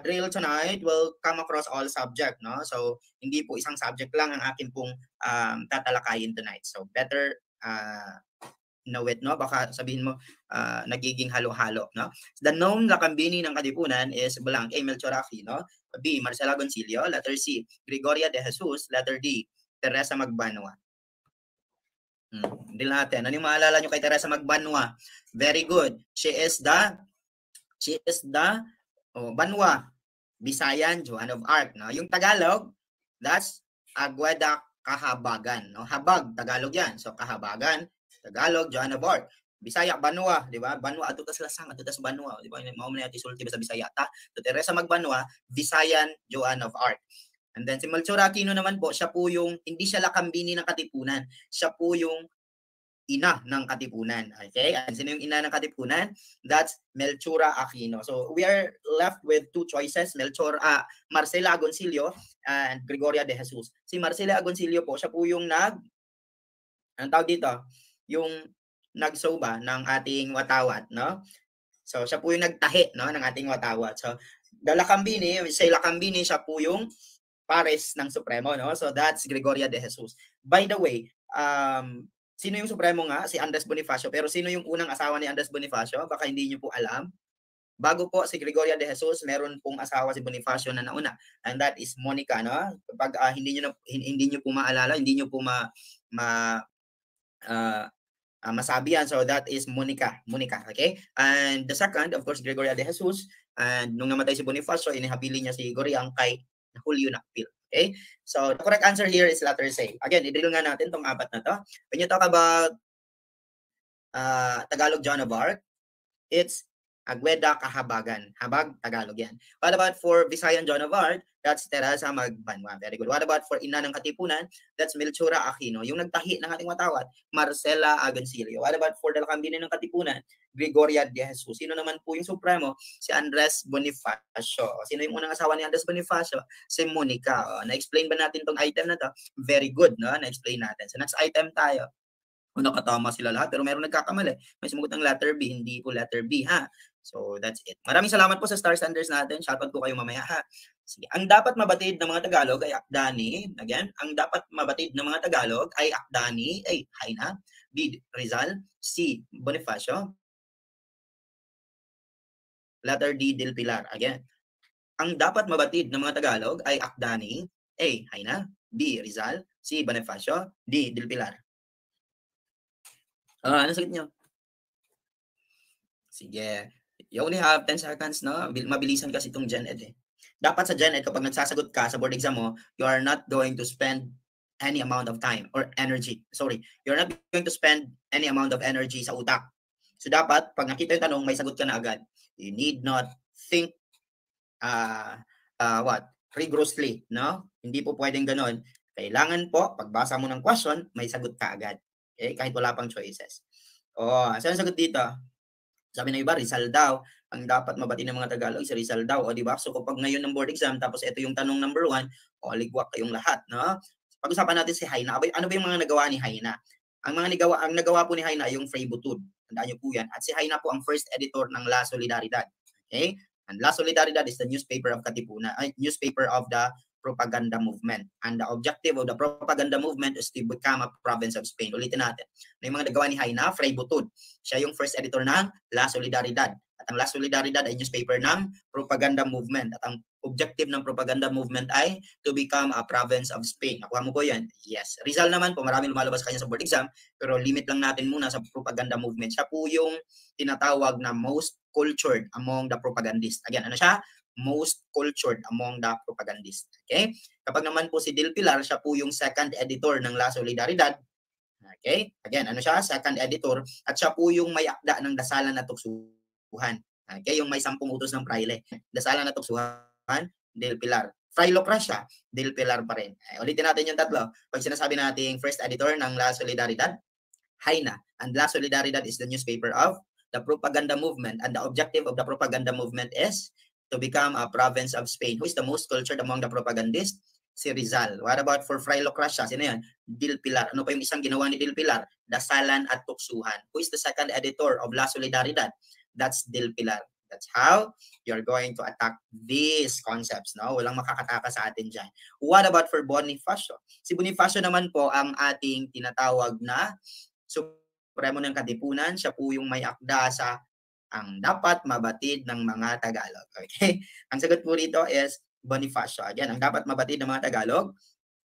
drill tonight will come across all subject, no? So, hindi po isang subject lang ang akin pong tatalakayin tonight. So, better know it, no? Baka sabihin mo, nagiging halo-halo, no? The known lakambini ng Katipunan is blank. A. Melchor Aquino, B. Marcela Agoncillo, letter C. Gregoria de Jesus, letter D. Teresa Magbanua. Drill natin. Ano yung maalala nyo kay Teresa Magbanua? Very good. She is the Banwa, Bisayan, Joan of Arc. No? Yung Tagalog, that's Agueda Kahabagan. No? Habag, Tagalog yan. So, Kahabagan, Tagalog, Joan of Arc. Bisaya, Banwa, di ba? Banwa, atutas lasang, atutas Banwa. Di ba? Maumuna natin sulti ba sa Bisaya? So, Teresa Magbanwa, Bisayan, Joan of Arc. And then si Melchor Aquino naman po, siya po yung, hindi siya lakambini ng Katipunan. Siya po yung ina ng Katipunan. Okay? And sino yung ina ng Katipunan? That's Melchora Aquino. So we are left with two choices, Marcela Agoncillo and Gregoria de Jesus. Si Marcela Agoncillo po, siya po yung anong tawag dito? Yung nagsoba ng ating watawat, no? So siya po yung nagtahi, no, ng ating watawat. So Lakambini, siya po yung pares ng Supremo, no? So that's Gregoria de Jesus. By the way, sino yung Supremo nga? Si Andres Bonifacio. Pero sino yung unang asawa ni Andres Bonifacio? Baka hindi nyo po alam. Bago po si Gregoria de Jesus, meron pong asawa si Bonifacio na nauna. And that is Monica, no? Kapag hindi nyo po maalala, hindi nyo po masabi yan. So that is Monica, okay? And the second, of course, Gregoria de Jesus. And nung namatay si Bonifacio, inihapili niya si Goriang kay Julio Nakpil. Okay? So the correct answer here is letter C. Again, i-drill nga natin tong apat na to. When you talk about Tagalog Joan of Arc, it's Agueda Kahabagan. Habag, Tagalog yan. What about for Visayan Joan of Arc? That's Teresa Magbanwa. Very good. What about for ina ng Katipunan? That's Melchora Aquino. Yung nagtahi ng ating watawat, Marcela Agoncillo. What about for the lakambini ng Katipunan? Gregoria de Jesus. Sino naman po yung Supremo? Si Andres Bonifacio. Sino yung unang asawa ni Andres Bonifacio? Si Monica. Na-explain ba natin tong item na to? Very good, no? Na-explain natin. So next item tayo. Nakatama sila lahat, pero meron nagkakamali. May sumugot ng letter B, hindi po letter B, ha? So, that's it. Maraming salamat po sa Star Sanders natin. Shoutout po kayo mamaya, ha? Sige. Ang dapat mabatid ng mga Tagalog ay akdani. Again, ang dapat mabatid ng mga Tagalog ay akdani, ay Haina, B. Rizal, C. Bonifacio, letter D. Del Pilar. Again, ang dapat mabatid ng mga Tagalog ay akdani, A. Haina, B. Rizal, C. Bonifacio, D. Del Pilar. Ano sagot nyo? Sige. You only have 10 seconds, no? Mabilisan kasi itong Gen Ed, eh. Dapat sa Gen Ed, kapag nagsasagot ka sa board exam mo, you are not going to spend any amount of time or energy. Sorry. You're not going to spend any amount of energy sa utak. So dapat, pag nakita yung tanong, may sagot ka na agad. You need not think rigorously, no? Hindi po pwedeng ganon. Kailangan po, pagbasa mo ng question, may sagot ka agad. Okay? Kahit wala pang choices. Saan sagot dito? Sabi ng iba, Rizal daw. Ang dapat mabati ng mga Tagalog, si Rizal daw. O, di ba? So, kapag ngayon ng board exam, tapos ito yung tanong number 1, ligwak kayong lahat, no? Pag-usapan natin si Haina. Ano ba yung mga nagawa ni Haina? Ang nagawa po ni Haina, yung Fray Butud. Tandaan niyo po yan. At si Haina po ang first editor ng La Solidaridad. Okay? And La Solidaridad is the newspaper of Katipunan, newspaper of the propaganda movement. And the objective of the propaganda movement is to become a province of Spain. Ulitin natin. Yung mga nagawa ni Haina, Fray Butud. Siya yung first editor ng La Solidaridad. At ang La Solidaridad ay newspaper ng propaganda movement. At ang objective ng propaganda movement ay to become a province of Spain. Nakuha mo po yan? Yes. Rizal naman po, maraming lumalabas kanya sa board exam, pero limit lang natin muna sa propaganda movement. Siya po yung tinatawag na most cultured among the propagandists. Again, ano siya? Most cultured among the propagandists. Okay? Kapag naman po si Del Pilar, siya po yung second editor ng La Solidaridad. Okay? Again, ano siya? Second editor. At siya po yung may akda ng dasalan na tuksuhan. Okay? Yung may 10 utos ng praile. Dasalan na tuksuhan, Del Pilar. Frailocracia, Del Pilar pa rin. Ulitin natin yung tatlo. Pag sinasabi natin first editor ng La Solidaridad, Haina. And La Solidaridad is the newspaper of the propaganda movement. And the objective of the propaganda movement is to become a province of Spain. Who is the most cultured among the propagandists? Si Rizal. What about for Frailocracia? Sino yan? Del Pilar. Ano pa yung isang ginawa ni Del Pilar? Dasalan at tuksuhan. Who is the second editor of La Solidaridad? That's Del Pilar. That's how you're going to attack these concepts, no? Walang makakataka sa atin dyan. What about for Bonifacio? Si Bonifacio naman po ang ating tinatawag na Supremo ng Katipunan. Siya po yung may akda sa ang dapat mabatid ng mga Tagalog. Okay? Ang sagot po rito is Bonifacio. Again, ang dapat mabatid ng mga Tagalog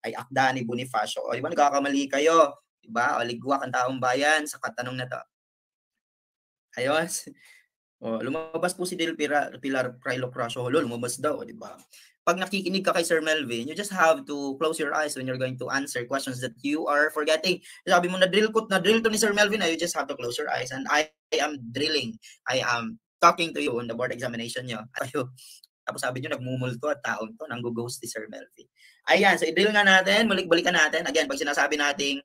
ay akda ni Bonifacio. O, di ba nagkakamali kayo? Di ba? O, ligwak ang taong bayan sa katanong na to. Ayos. O, lumabas po si Del Pilar Prilocrasio. Lumabas daw, di ba? Pag nakikinig ka kay Sir Melvin, you just have to close your eyes when you're going to answer questions that you are forgetting. Sabi mo, na-drill to ni Sir Melvin, you just have to close your eyes. And I am drilling. I am talking to you on the board examination nyo. Tapos sabi nyo, nagmumulto at taon to, nanggo-ghost si Sir Melvin. Ayan, so i-drill nga natin, balikan natin. Again, pag sinasabi nating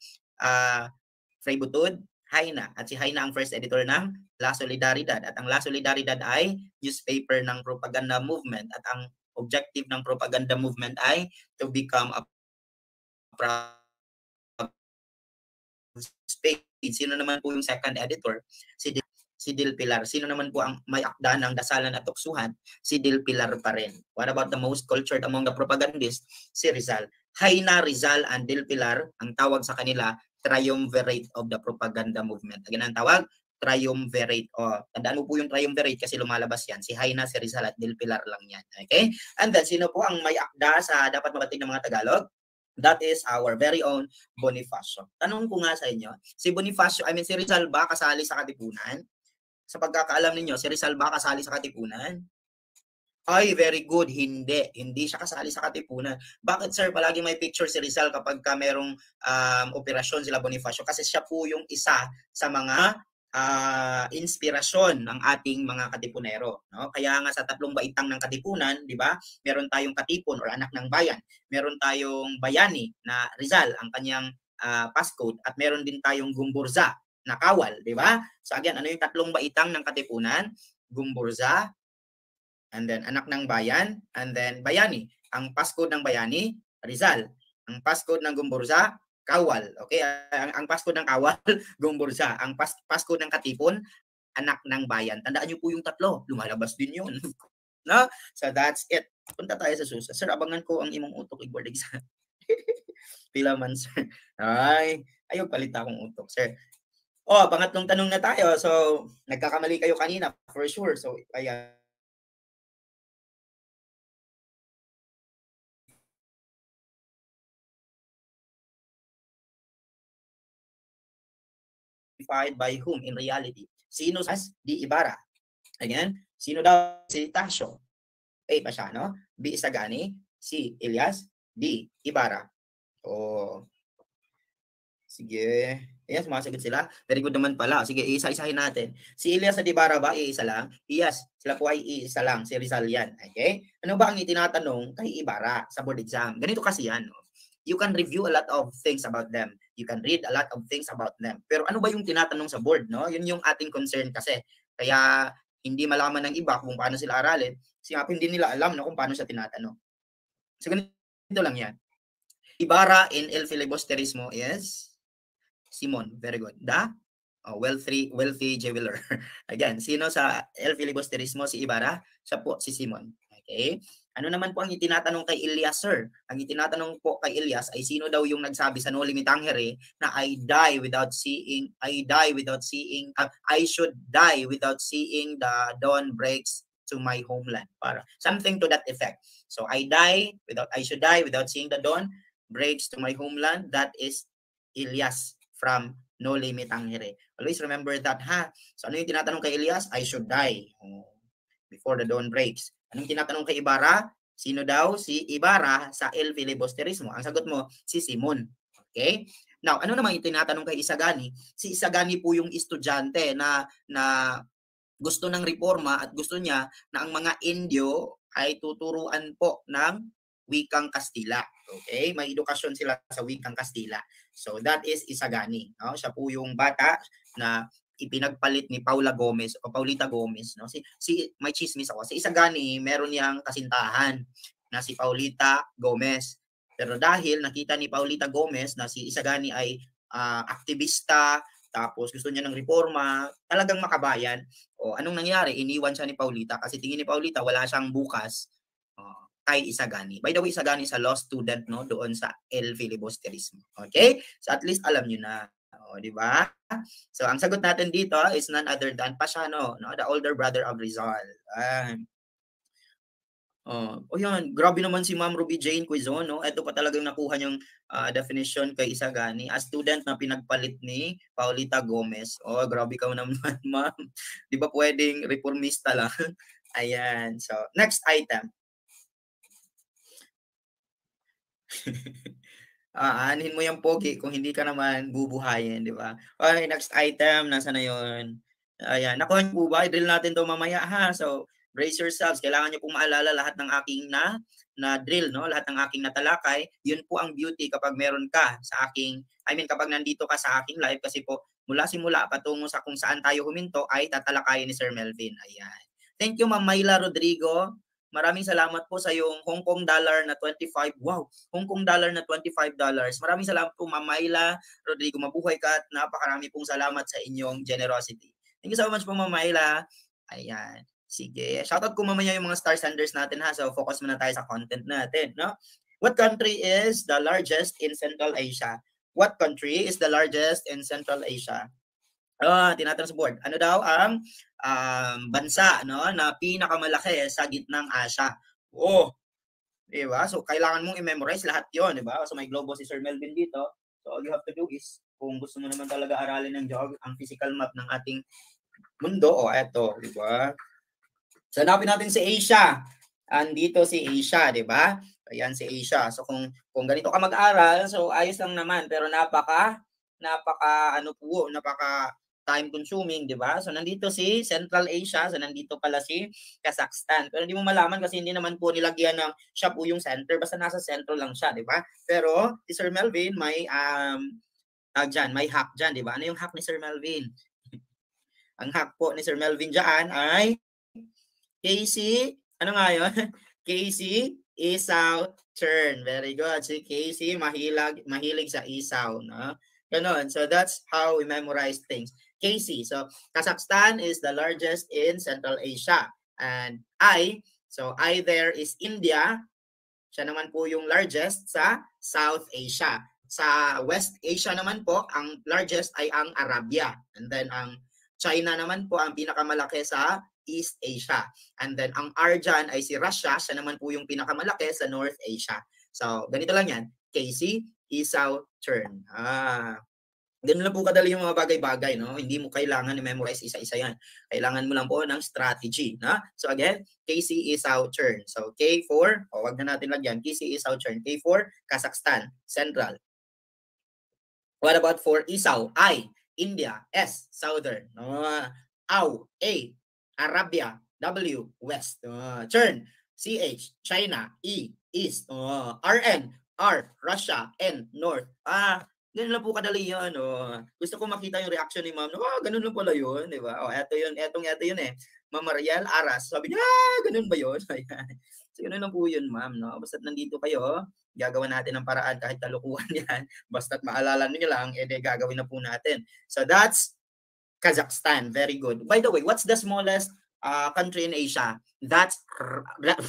Fray Butod, Haina. At si Haina ang first editor ng La Solidaridad. At ang La Solidaridad ay newspaper ng propaganda movement. At ang objective ng propaganda movement ay to become a space. Sino naman po yung second editor? Si Del Pilar. Sino naman po ang may akda ng dasalan at tuksuhan? Si Del Pilar pa rin. What about the most cultured among the propagandists? Si Rizal. Haina, Rizal, and Del Pilar, ang tawag sa kanila, triumvirate of the propaganda movement. Again, ang tawag, triumvirate. Tandaan mo po yung triumvirate kasi lumalabas yan. Si Haina, si Rizal, at Del Pilar lang yan. Okay? And then, sino po ang may akda sa dapat mabatid ng mga Tagalog? That is our very own Bonifacio. Tanong ko nga sa inyo, si Bonifacio, si Rizal ba kasali sa Katipunan? Sa pagkakaalam ninyo, si Rizal ba kasali sa Katipunan? Ay, very good. Hindi siya kasali sa Katipunan. Bakit, sir? Palagi may picture si Rizal kapag merong operasyon sila Bonifacio kasi siya po yung isa sa mga inspirasyon ng ating mga Katipunero. No? Kaya nga sa tatlong baitang ng Katipunan, di ba? Meron tayong Katipon or anak ng bayan. Meron tayong bayani na Rizal, ang kanyang passcode. At meron din tayong Gumburza na kawal, di ba? So again, ano yung tatlong baitang ng Katipunan? Gumburza, and then anak ng bayan, and then bayani. Ang passcode ng bayani, Rizal. Ang passcode ng Gumburza, kawal. Okay? Ang passcode ng kawal, Gumburza. Ang passcode ng Katipon, anak ng bayan. Tandaan niyo po yung tatlo. Lumalabas din yun. No? So that's it. Punta tayo sa susunod. Sir, abangan ko ang imong utok i-board exam. Pila man, sir. Ay, ayaw palit akong utok, sir. Pangatlong tanong na tayo. So, nagkakamali kayo kanina, for sure. So, kaya by whom in reality? Sino as Di Ibarra? Again, sino daw si Tasio? A pa siya, no? B Isagani, C Elias, D Ibarra. Sige. Ayan, sumasagot sila. Very good naman pala. Sige, iisa-isahin natin. Si Elias at Ibarra ba? Iisa lang? Yes, sila po ay iisa lang. Si Rizal yan. Okay? Ano ba ang itinatanong kay Ibarra sa board exam? Ganito kasi yan. No? You can review a lot of things about them. You can read a lot of things about them. Pero ano ba yung tinatanong sa board? No? Yun yung ating concern kasi. Kaya hindi malaman ng iba kung paano sila aralin. Kasi hindi nila alam no, kung paano siya tinatanong. So ganito lang yan. Ibarra in El Filibusterismo is Simon. Very good. Wealthy jeweler. Again, sino sa El Filibusterismo si Ibarra? Siya po si Simon. Okay? Ano naman po ang itinatanong kay Elias, sir? Ang itinatanong po kay Elias ay sino daw yung nagsabi sa No Limit Tangere na I should die without seeing the dawn breaks to my homeland. Para something to that effect. So I should die without seeing the dawn breaks to my homeland. That is Elias from No Limit Tangere. Always remember that, ha? So ano yung tinatanong kay Elias? I should die before the dawn breaks. Anong tinatanong kay Ibarra? Sino daw si Ibarra sa El Filibusterismo? Ang sagot mo, si Simon. Okay? Now, ano naman yung tinatanong kay Isagani? Si Isagani po yung estudyante na gusto ng reforma at gusto niya na ang mga Indio ay tuturuan po ng wikang Kastila. Okay? May edukasyon sila sa wikang Kastila. So, that is Isagani. No? Siya po yung bata na ipinagpalit ni Paula Gomez o Paulita Gomez. No? May chismis ako. Si Isagani, meron niyang kasintahan na si Paulita Gomez. Pero dahil nakita ni Paulita Gomez na si Isagani ay aktivista, tapos gusto niya ng reforma, talagang makabayan. O anong nangyari? Iniwan siya ni Paulita kasi tingin ni Paulita wala siyang bukas kay Isagani. By the way, Isagani is a law student no doon sa El Filibusterismo. Okay? So at least alam niyo na. O, di ba? So ang sagot natin dito is none other than Pasiano, no? The older brother of Rizal. Yan. Grabe naman si Ma'am Ruby Jane Quizon, no? Ito pa talagang nakuha niyang definition kay Isagani. A student na pinagpalit ni Paulita Gomez. Grabe ka naman, ma'am. Di ba pwedeng reformista lang? Ayan. So, next item. Aanhin mo yung pogi kung hindi ka naman bubuhayin, di ba? Okay, next item. Nasa na yun? Ayan. Nakuha niyo po ba? I-drill natin to mamaya, ha? So, brace yourselves. Kailangan niyo pong maalala lahat ng aking na drill, no? Lahat ng aking natalakay. Yun po ang beauty kapag meron ka sa aking, kapag nandito ka sa aking live kasi po mula simula patungo sa kung saan tayo huminto ay tatalakayin ni Sir Melvin. Ayan. Thank you, Ma'am Mayla Rodrigo. Maraming salamat po sa yung Hong Kong dollar na 25. Wow, Hong Kong dollar na $25. Maraming salamat po, Ma'am Mayla Rodrigo. Mabuhay ka at napakarami pong salamat sa inyong generosity. Thank you so much po, Ma'am Mayla. Ayan. Sige. Shoutout ko mamaya yung mga star senders natin ha. So focus muna tayo sa content natin, no? What country is the largest in Central Asia? What country is the largest in Central Asia? Tinatanong sa board. Ano daw ang bansa, no, na pinakamalaki sa gitnang Asia? Di ba? So kailangan mong i-memorize lahat 'yon, di ba? So may globo si Sir Melvin dito. So all you have to do is kung gusto mo naman talaga aralin ng ang physical map ng ating mundo, eto, di ba? So, hanapin natin si Asia. Andito si Asia, di ba? Ayan si Asia. So, kung ganito ka mag-aral, so ayos lang naman. Pero napaka time consuming, di ba? So, nandito si Central Asia. So, nandito pala si Kazakhstan. Pero hindi mo malaman kasi hindi naman po nilagyan ng siya po yung center. Basta nasa central lang siya, di ba? Pero, si Sir Melvin, may hack dyan, di ba? Ano yung hack ni Sir Melvin? Ang hack po ni Sir Melvin dyan ay Casey, ano nga yun? Casey, isaw, turn. Very good. Si Casey, mahilig sa isaw. No? Ganon. So that's how we memorize things. Casey. So Kazakhstan is the largest in Central Asia. And I there is India. Siya naman po yung largest sa South Asia. Sa West Asia naman po, ang largest ay ang Arabia. And then ang China naman po ang pinakamalaki sa East Asia. And then, ang R dyan ay si Russia. Siya naman po yung pinakamalaki sa North Asia. So, ganito lang yan. Casey, isaw, turn. Ganun lang po kadali yung mga bagay-bagay. No? Hindi mo kailangan i-memorize isa-isa yan. Kailangan mo lang po ng strategy. No? So, again, Casey, isaw, turn. So, K4, wag na natin lagyan. Casey, isaw, turn. K4, Kazakhstan, Central. What about for isaw? I, India. S, Southern. Aw, A, Arabia, W, West. Turn, CH, China, E, East. RN, R, Russia, N, North. Ganun lang po kadali yun. Gusto ko makita yung reaction ni ma'am. Ganun lang pala yun. Di ba? Eto yun. Eto yun eh. Ma'am Mariel Aras. Sabi niya, ganun ba yun? So, ganun lang po yun, ma'am. No? Basta't nandito kayo, gagawa natin ng paraan kahit talukuhan yan. Basta't maalala niyo lang, gagawin na po natin. So, that's Kazakhstan. Very good. By the way, what's the smallest country in Asia? That's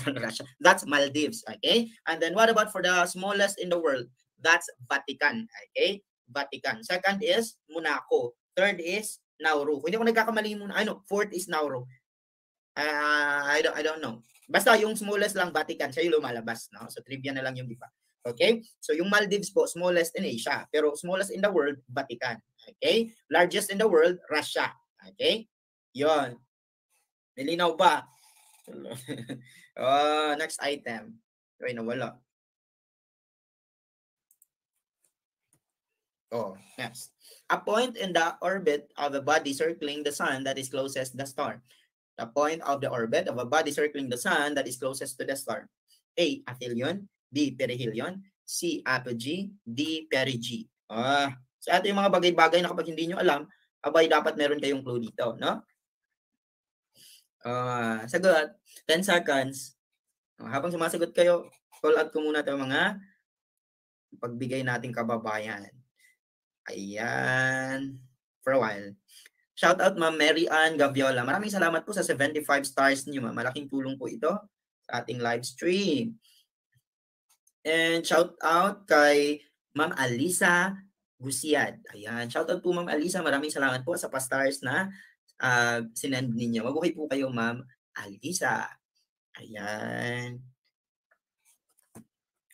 Russia. That's Maldives. Okay. And then what about for the smallest in the world? That's Vatican. Okay. Vatican. Second is Monaco. Third is Nauru. Kung hindi ako nagkakamali muna. Fourth is Nauru. I don't know. Basta yung smallest lang Vatican. Siya yung lumalabas. No? So trivia na lang yung iba. Okay? So yung Maldives po, smallest in Asia. Pero smallest in the world, Vatican. Okay? Largest in the world, Russia. Okay? Yon. Nilinaw ba? Next item. Ay, nawala. Next. A point in the orbit of a body circling the sun that is closest to the star. The point of the orbit of a body circling the sun that is closest to the star. A, aphelion. B, perihelion. C, apogee. D, perigee. So ito yung mga bagay-bagay na kapag hindi nyo alam, abay dapat meron kayong clue dito, no? Sagot, 10 seconds. Habang sumasagot kayo, call out ko muna ito mga pagbigay nating kababayan. Ayan. for a while. Shout out Ma'am Mary Ann Gaviola. Maraming salamat po sa 75 stars niyo, ma'am. Malaking tulong po ito sa ating live stream. And shout out kay Ma'am Alisa Gusiad. Ayan, shout out po Ma'am Alisa. Maraming salamat po sa pa-stars na sinend ninyo. Mabuhay po kayo Ma'am Alisa. Ayan.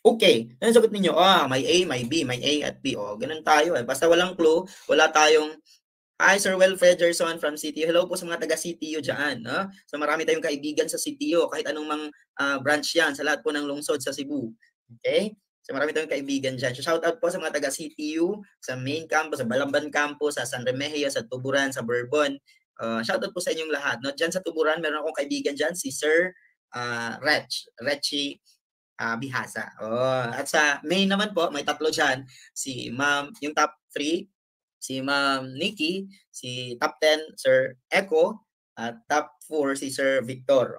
Okay, ano sagot ninyo? May A, may B, may A at B. Ganun tayo eh. Basta walang clue, wala tayong hi, Sir Will Fredgerson from CTU. Hello po sa mga taga-CTU dyan. No? So marami tayong kaibigan sa CTU, kahit anong branch yan, sa lahat po ng lungsod sa Cebu. Okay? So marami tayong kaibigan dyan. So shout out po sa mga taga-CTU, sa main campus, sa Balamban campus, sa San Remigio, sa Tuburan, sa Bourbon. Shout out po sa inyong lahat. No? Dyan sa Tuburan, meron akong kaibigan dyan, si Sir Rechi Bihasa. At sa main naman po, may tatlo dyan. Si Ma'am, yung top 3, si Ma'am Nikki, si top 10, Sir Echo, at top 4, si Sir Victor.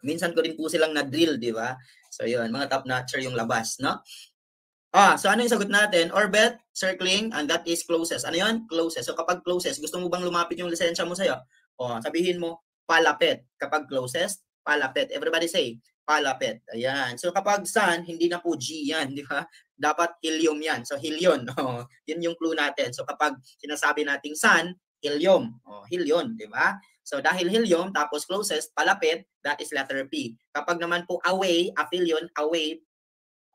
Minsan ko rin po silang na-drill, di ba? So yun, mga top notcher yung labas, no? So ano yung sagot natin? Orbit, circling, and that is closest. Ano yun? Closest. So kapag closest, gusto mo bang lumapit yung lisensya mo sa'yo? Sabihin mo, palapit. Kapag closest, palapit. Everybody say, palapit. Ayan. So kapag sun, hindi na po G yan, di ba? Dapat helium yan. So helion. Yun yung clue natin. So kapag sinasabi nating sun, helium. Helion, di ba? So dahil helium, tapos closest, palapit, that is letter P. Kapag naman po away, aphelion, away,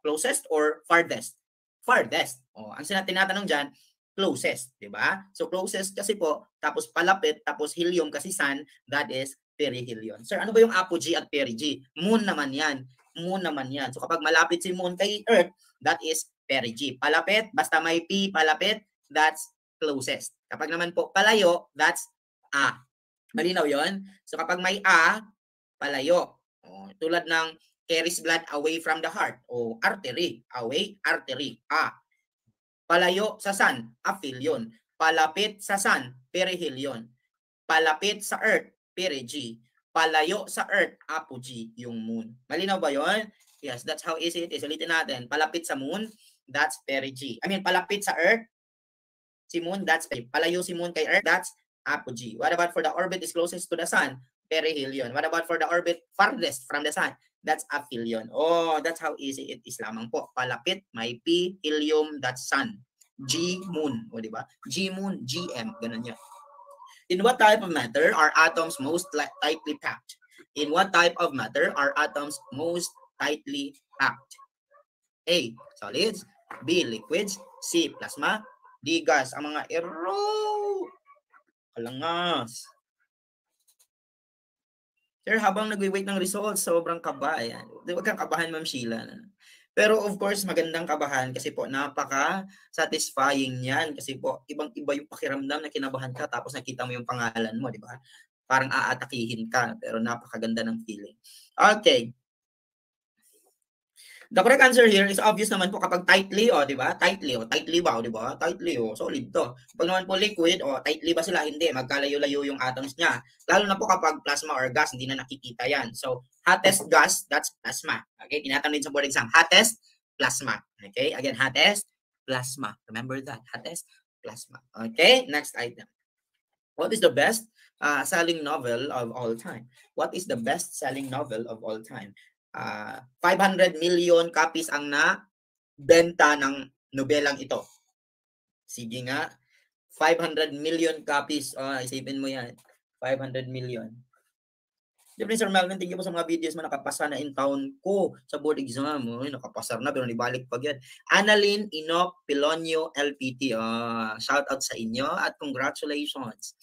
closest or farthest? Farthest. Ang tinatanong dyan, closest, di ba? So closest kasi po, tapos palapit, tapos helium kasi sun, that is perihelion. Sir, ano ba yung apogee at perigee? Moon naman yan. Moon naman yan. So kapag malapit si moon kay Earth, that is perigee. Palapit, basta may P, palapit, that's closest. Kapag naman po palayo, that's A. Malinaw yon. So kapag may A, palayo. Tulad ng carries blood away from the heart. Artery. Away, artery. A. Palayo sa sun, aphelion. Palapit sa sun, perihelion. Palapit sa earth, perigee. Palayo sa earth, apogee, yung moon. Malinaw ba yon? Yes, that's how easy it is. Ulitin natin. Palapit sa moon, that's perigee. Palapit sa earth, si moon, that's perigee. Palayo si moon kay earth, that's apogee. What about for the orbit is closest to the sun? Perihelion. What about for the orbit farthest from the sun? That's aphelion. That's how easy it is lamang po. Palapit, may P, helium, that's sun. G, moon. Di ba? G, moon, GM. Ganun yan. In what type of matter are atoms most tightly packed? In what type of matter are atoms most tightly packed? A, solids. B, liquids. C, plasma. D, gas. Ang mga kalangas. Sir, habang nagwi-wait ng results, sobrang kaba. Huwag kang kabahan, Ma'am Sheila. Pero of course, magandang kabahan kasi po napaka-satisfying yan. Kasi po, ibang-iba yung pakiramdam na kinabahan ka tapos nakita mo yung pangalan mo, di ba? Parang aatakihin ka, pero napakaganda ng feeling. Okay. The correct answer here is obvious naman po kapag tightly, di ba? Tightly, tightly ba, di ba? Tightly, solid to. Pag naman po liquid, tightly ba sila? Hindi, magkalayo-layo yung atoms niya. Lalo na po kapag plasma or gas, hindi na nakikita yan. So, hottest gas, that's plasma. Okay, tinatanong din sa board exam. Hottest, plasma. Okay, again, hottest, plasma. Remember that, hottest, plasma. Okay, next item. What is the best selling novel of all time? What is the best selling novel of all time? 500 million copies ang na-benta ng nobelang ito. Sige nga, 500 million copies. Isipin mo yan. 500 million. Siyempre, Sir Melvin, thank you po sa mga videos mo. Nakapasa na in town ko sa board exam. Nakapasar na, pero nibalik pag yan. Annalyn Inoc Pilonio LPT. Shout out sa inyo at congratulations.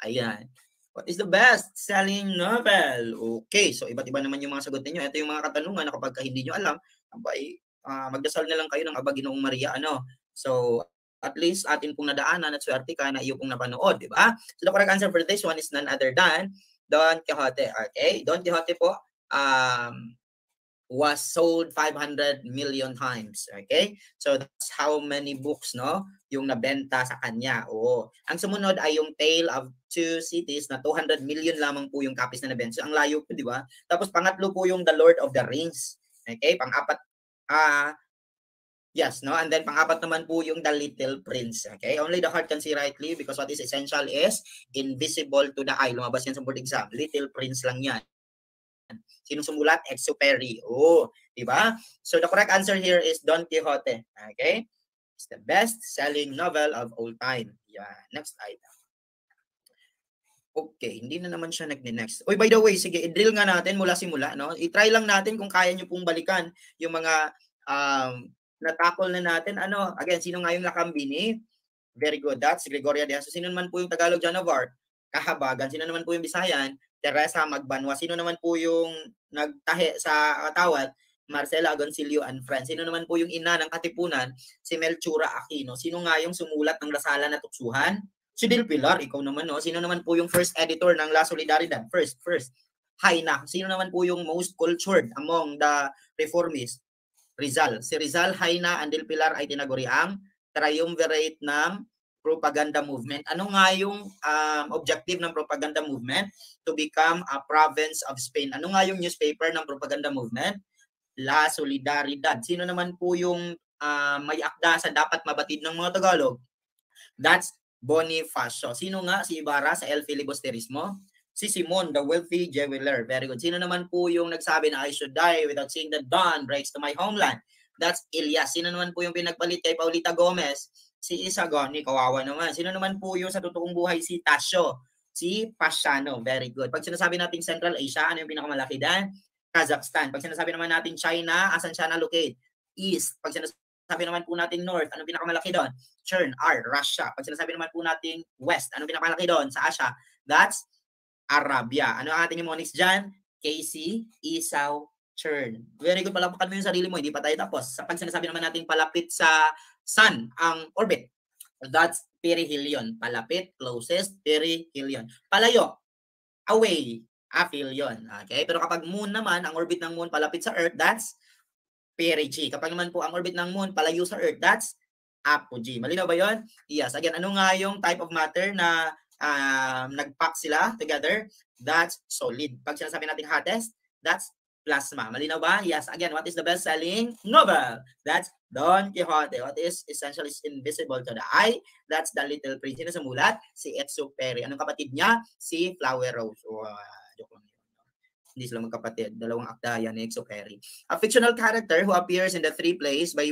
Ayan. What is the best-selling novel? Okay, so iba't iba naman yung mga sagot niyo. Ito yung mga katanungan na kapag hindi nyo alam, magdasal na lang kayo ng Aba Ginoong Maria. So, at least atin pong nadaanan at swerte ka na iyo pong napanood, di ba? So, the correct answer for this one is none other than Don Quixote. Okay, Don Quixote po was sold 500 million times. Okay? So that's how many books yung nabenta sa kanya. Ang sumunod ay yung Tale of Two Cities na 200 million lamang po yung copies na nabenta. So ang layo po, di ba? Tapos pangatlo po yung The Lord of the Rings. Okay? Pang-apat Yes, no? And then pang-apat naman po yung The Little Prince. Okay? Only the heart can see rightly because what is essential is invisible to the eye. Lumabas yan sa board exam. Little Prince lang yan. Sinong sumulat? Exupéry. Oh, di ba? So the correct answer here is Don Quixote. Okay? It's the best-selling novel of all time. Yeah. Next item. Okay, hindi na naman siya nag-next. Oy, by the way, sige, i-drill nga natin mula simula, no? I-try lang natin kung kaya nyo pong balikan yung mga na-tackle na natin. Ano, again, sino nga yung Lakambini? Very good. That's Gregoria de Jesus. Sino naman po yung Tagalog Janovar? Kahabagan. Sino naman po yung Bisayan? Teresa Magbanwa. Sino naman po yung nagtahe sa Katawad? Marcela Agoncillo and Friends. Sino naman po yung ina ng Katipunan? Si Melchura Aquino. Sino nga yung sumulat ng Lasala na Tuksuhan? Si Del Pilar, ikaw naman, no? Sino naman po yung first editor ng La Solidaridad? First. Hayna. Sino naman po yung most cultured among the reformists? Rizal. Si Rizal, Hayna, and Del Pilar ay tinaguri ang triumvirate ng propaganda movement. Ano nga yung objective ng propaganda movement? To become a province of Spain. Ano nga yung newspaper ng propaganda movement? La Solidaridad. Sino naman po yung may akda sa dapat mabatid ng mga Tagalog? That's Bonifacio. Sino nga si Ibarra sa El Filibusterismo? Si Simon, the wealthy jeweler. Very good. Sino naman po yung nagsabi na I should die without seeing the dawn breaks to my homeland? That's Elias. Sino naman po yung pinagpalit kay Paulita Gomez? Si Isagoni, kawawa naman. Sino naman po yung sa totoong buhay si Tasio? Si Pasiano. Very good. Pag sinasabi natin Central Asia, ano yung pinakamalaki dyan? Kazakhstan. Pag sinasabi naman natin China, asan siya na-locate? East. Pag sinasabi naman po natin North, ano pinakamalaki doon? Chern, R, Russia. Pag sinasabi naman po natin West, ano pinakamalaki doon? Sa Asia? That's Arabia. Ano ang ating mnemonics dyan? Casey, Isaw, Chern. Very good. Palapakan mo yung sarili mo. Hindi pa tayo tapos. Sa pag sinasabi naman natin palapit sa sun ang orbit, that's perihelion. Palapit, closest, perihelion. Palayo, away, aphelion. Okay? Pero kapag moon naman, ang orbit ng moon palapit sa Earth, that's perigee. Kapag naman po ang orbit ng moon palayo sa Earth, that's apogee. Malinaw ba yun? Yes. Again, ano nga yung type of matter na nag-pack sila together? That's solid. Pag sinasabi natin hottest, that's plasma. Malinaw ba? Yes. Again, what is the best-selling novel? That's Don Quixote. What is essentially invisible to the eye? That's The Little Prince. Sino sumulat? Si Exupéry. Anong kapatid niya? Si Flower Rose. Joke lang. Hindi sila magkapatid. Dalawang akda yan ni Exupéry. A fictional character who appears in the three plays by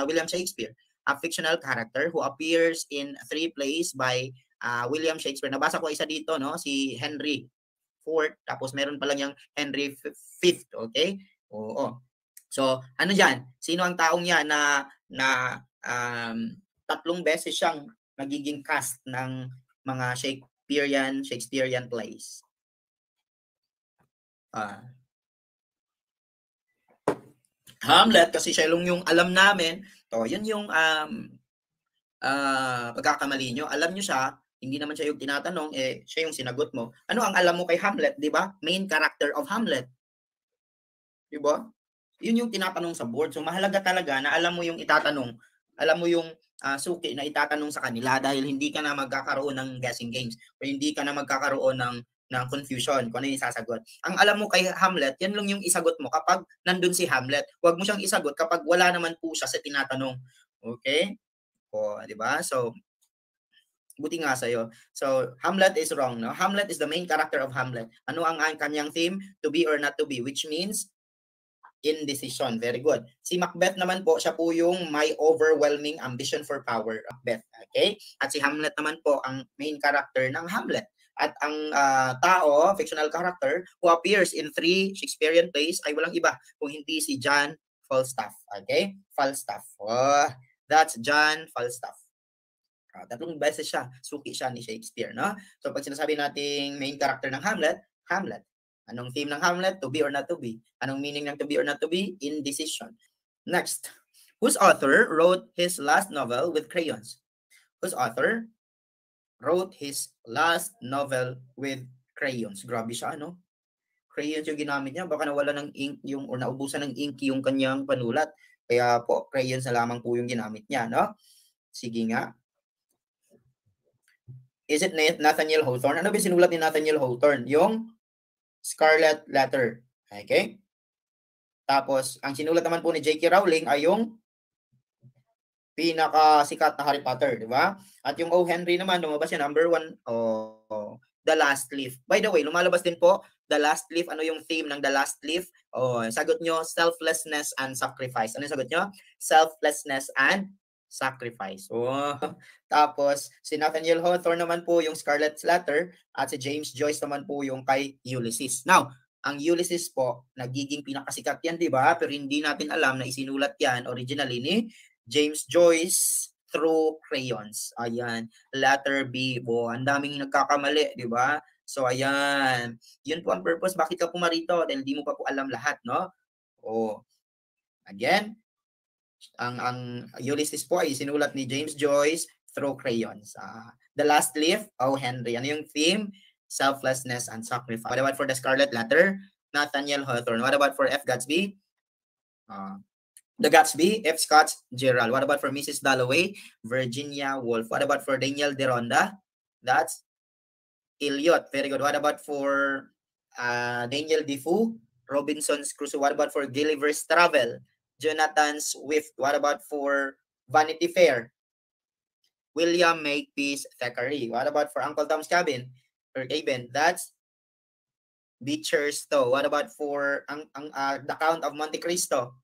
William Shakespeare. A fictional character who appears in three plays by William Shakespeare. Nabasa ko isa dito, no? Si Henry IV. Tapos meron pa lang yung Henry V. Okay? Oo. So, ano dyan? Sino ang taong yan na tatlong beses siyang nagiging cast ng mga Shakespearean plays? Hamlet, kasi siya yung alam namin. So, yun yung pagkakamali nyo. Alam nyo siya, hindi naman siya yung tinatanong, siya yung sinagot mo. Ano ang alam mo kay Hamlet, di ba? Main character of Hamlet. Di ba? Yun yung tinatanong sa board. So, mahalaga talaga na alam mo yung itatanong. Alam mo yung suki na itatanong sa kanila dahil hindi ka na magkakaroon ng guessing games o hindi ka na magkakaroon ng confusion kung ano yung isasagot. Ang alam mo kay Hamlet, yan lang yung isagot mo kapag nandun si Hamlet. Huwag mo siyang isagot kapag wala naman po siya sa tinatanong. Okay? O, di ba? So, buti nga sa'yo. So, Hamlet is wrong, no? Hamlet is the main character of Hamlet. Ano ang kanyang theme? To be or not to be, which means indecision. Very good. Si Macbeth naman po, siya po yung may overwhelming ambition for power. Macbeth. Okay? At si Hamlet naman po, ang main character ng Hamlet. At ang tao, fictional character, who appears in 3 Shakespearean plays ay walang iba kung hindi si John Falstaff. Okay? Falstaff. Oh, that's John Falstaff. Tatlong beses siya, suki siya ni Shakespeare, no? So pag sinasabi nating main character ng Hamlet, Hamlet. Anong theme ng Hamlet? To be or not to be. Anong meaning ng to be or not to be? Indecision. Next. Whose author wrote his last novel with crayons? Whose author wrote his last novel with crayons? Grabe siya, no? Crayons yung ginamit niya. Baka nawala ng ink yung, or naubusan ng ink yung kanyang panulat. Kaya po, crayons na lamang po yung ginamit niya, no? Sige nga. Is it Nathaniel Hawthorne? Ano ba sinulat ni Nathaniel Hawthorne? Yung Scarlet Letter. Okay? Tapos, ang sinulat naman po ni J.K. Rowling ay yung pinakasikat na Harry Potter, di ba? At yung O. Henry naman, lumabas yan, number 1, The Last Leaf. By the way, lumalabas din po, The Last Leaf. Ano yung theme ng The Last Leaf? Sagot nyo, selflessness and sacrifice. Ano yung sagot nyo? Selflessness and sacrifice. Tapos, si Nathaniel Hawthorne naman po yung Scarlet Letter at si James Joyce naman po yung kay Ulysses. Now, ang Ulysses po, nagiging pinakasikat yan, di ba? Pero hindi natin alam na isinulat yan originally ni James Joyce through crayons. Ayan, letter B. Ang daming nagkakamali, di ba? So, ayan. Yun po ang purpose. Bakit ka pumarito? Dahil di mo pa po alam lahat, no? Again, ang Ulysses po ay sinulat ni James Joyce through crayons. The Last Leaf, O. Henry. Ano yung theme? Selflessness and sacrifice. What about for the Scarlet Letter? Nathaniel Hawthorne. What about for F. Gatsby? The Gatsby, F. Scott Fitzgerald. What about for Mrs. Dalloway? Virginia Woolf. What about for Daniel Deronda? That's Eliot. Very good. What about for Daniel Defoe? Robinson's Crusoe. What about for Gulliver's Travel? Jonathan Swift. What about for Vanity Fair? William Makepeace Thackeray. What about for Uncle Tom's Cabin? Or Cabin? That's Beecher's Stowe. What about for The Count of Monte Cristo?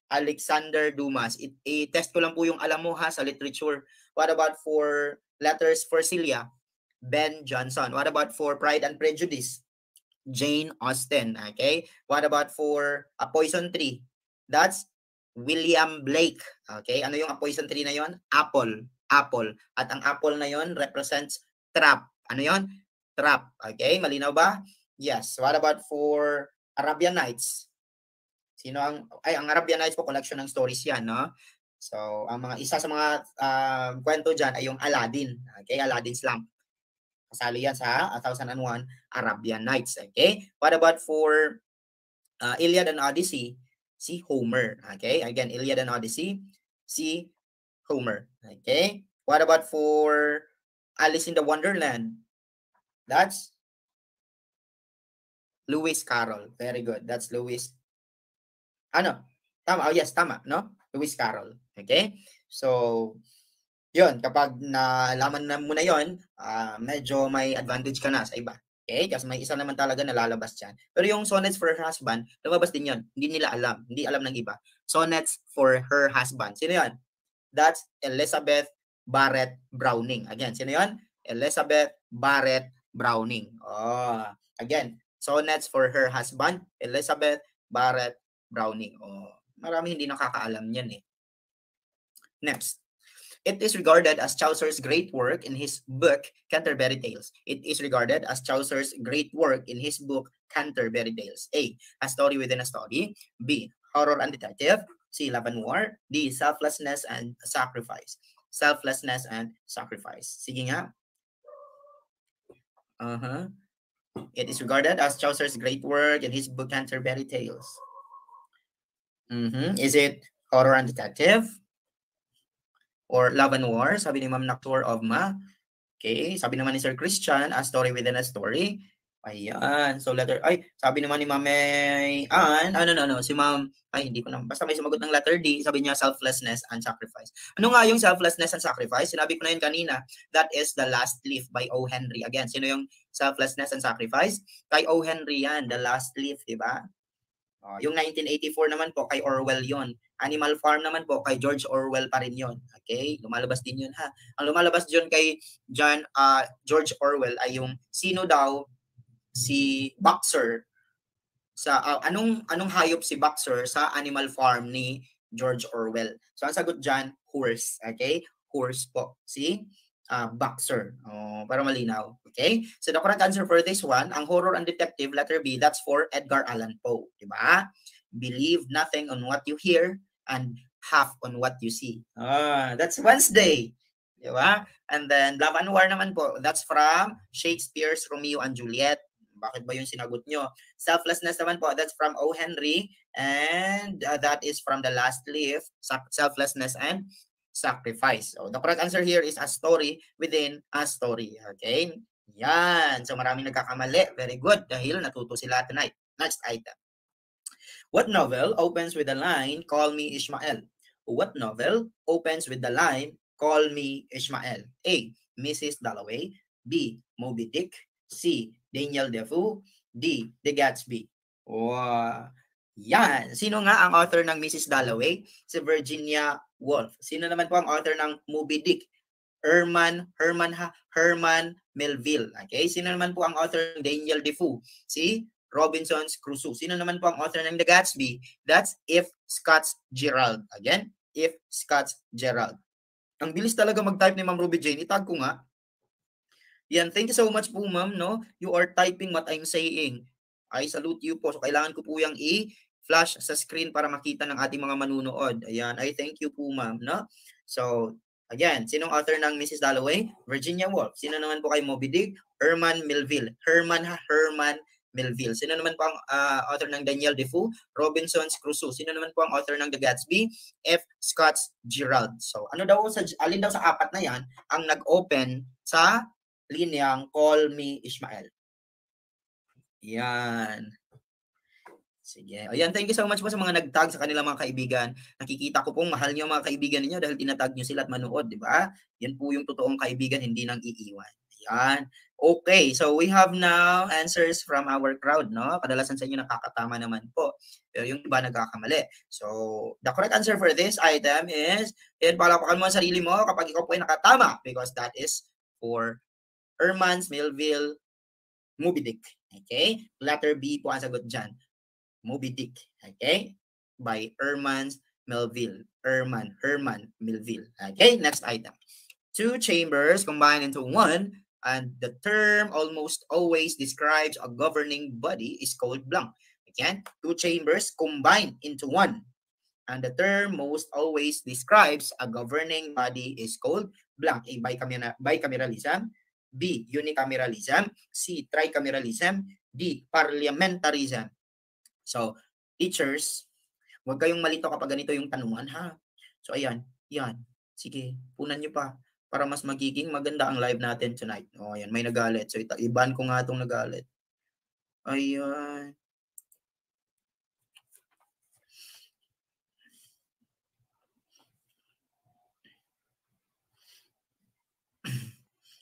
Alexander Dumas. I-test ko lang po yung alam mo ha sa literature. What about for Letters for Celia? Ben Jonson. What about for Pride and Prejudice? Jane Austen. Okay. What about for A Poison Tree? That's William Blake. Okay. Ano yung A Poison Tree na yon? Apple. Apple. At ang apple na yon represents trap. Ano yon? Trap. Okay. Malinaw ba? Yes. What about for Arabian Nights? Sino ang Arabian Nights po, collection ng stories yan, no? So, isa sa mga kwento dyan ay yung Aladdin. Okay, Aladdin's Lamp. Kasali yan sa 1001 Arabian Nights. Okay, what about for Iliad and Odyssey? Si Homer. Okay, again, Iliad and Odyssey, si Homer. Okay, what about for Alice in the Wonderland? That's Lewis Carroll. Very good. That's Lewis. Tama. Yes, tama, no? Lewis Carroll. Okay? So, yun, kapag nalaman na mo na yun, medyo may advantage ka na sa iba. Okay? Kasi may isa naman talaga nalalabas dyan. Pero yung Sonnets for Her Husband, lumabas din yun. Hindi nila alam. Hindi alam ng iba. Sonnets for Her Husband. Sino yun? That's Elizabeth Barrett Browning. Again, sino yun? Elizabeth Barrett Browning. Again, Sonnets for Her Husband, Elizabeth Barrett Browning. Marami hindi nakakaalam yan eh. Next. It is regarded as Chaucer's great work in his book, Canterbury Tales. It is regarded as Chaucer's great work in his book, Canterbury Tales. A. A story within a story. B. Horror and detective. C. Love and war. D. Selflessness and sacrifice. Selflessness and sacrifice. Sige nga. It is regarded as Chaucer's great work in his book, Canterbury Tales. Is it horror and detective? Or love and war? Sabi ni Ma'am Noctur of Ma. Okay. Sabi naman ni Sir Christian, a story within a story. Ayan. So letter, sabi naman ni Ma'am Ann, si Ma'am, hindi ko na, basta may sumagot ng letter D, sabi niya selflessness and sacrifice. Ano nga yung selflessness and sacrifice? Sinabi ko na yun kanina, that is The Last Leaf by O. Henry. Again, sino yung selflessness and sacrifice? Kay O. Henry yan, The Last Leaf, di ba? Yung 1984 naman po, kay Orwell yon. Animal Farm naman po, kay George Orwell pa rin yon. Okay? Lumalabas din yun ha. Ang lumalabas dyan kay George Orwell ay yung sino daw si Boxer sa anong hayop si Boxer sa Animal Farm ni George Orwell. So ang sagot dyan, horse. Okay? Horse po. Si Boxer. Para malinaw. Okay? So the correct answer for this one, ang horror and detective, letter B, that's for Edgar Allan Poe. Diba? Believe nothing on what you hear and half on what you see. That's Wednesday. Diba? And then Love and War naman po, that's from Shakespeare's Romeo and Juliet. Bakit ba yung sinagot nyo? Selflessness naman po, that's from O. Henry. And that is from The Last Leaf, Selflessness and Sacrifice. So the correct answer here is a story within a story. Okay? Yan. So maraming nagkakamali. Very good. Dahil natuto sila tonight. Next item. What novel opens with the line, "Call me Ishmael"? What novel opens with the line, "Call me Ishmael"? A. Mrs. Dalloway. B. Moby Dick. C. Daniel Defoe. D. The Gatsby. Wow. Yan. Sino nga ang author ng Mrs. Dalloway? Si Virginia Woolf. Sino naman po ang author ng Moby Dick? Herman Melville. Okay? Sino naman po ang author ng Daniel Defoe? Si Robinson's Crusoe. Sino naman po ang author ng The Gatsby? That's F. Scott Fitzgerald. Again, F. Scott Fitzgerald. Ang bilis talaga mag-type ni Ma'am Ruby Jane. Itag ko nga. Yan, thank you so much po, ma'am, no? You are typing what I'm saying. I salute you po. So, kailangan ko po yung i-flash sa screen para makita ng ating mga manunood. Ayan, I thank you po, ma'am, no? So, again, sinong author ng Mrs. Dalloway? Virginia Woolf. Sino naman po kay Moby Dick? Herman Melville. Herman Melville. Sino naman po ang author ng Daniel Defoe? Robinson's Crusoe. Sino naman po ang author ng The Gatsby? F. Scott Fitzgerald. So, alin daw sa apat na yan ang nag-open sa linyang "Call Me Ishmael"? Yan. Sige. Ayan, thank you so much po sa mga nag-tag sa kanilang mga kaibigan. Nakikita ko pong mahal niyo ang mga kaibigan niyo dahil tinatag niyo sila at manood, di ba? Yan po yung totoong kaibigan, hindi nang iiwan. Ayan. Okay, so we have now answers from our crowd, no? Kadalasan sa inyo nakakatama naman po. Pero yung iba nagkakamali. So, the correct answer for this item is, palakpakan mo ang sarili mo kapag ikaw po ay nakatama because that is for Herman Melville, Moby Dick. Okay? Letter B po ang sagot dyan. Moby Dick. Okay? By Herman Melville. Herman Melville. Okay? Next item. Two chambers combined into one, and the term almost always describes a governing body is called blank. Again, two chambers combined into one, and the term most always describes a governing body is called blank. A. Bicameralism. B. Unicameralism. C. Tricameralism. D. Parliamentarism. So, teachers, huwag kayong malito kapag ganito yung tanungan, ha? So, ayan. Yan. Sige, punan nyo pa para mas magiging maganda ang live natin tonight. O, ayan, may nagalit. So, iban ko nga itong nagalit. Ayan.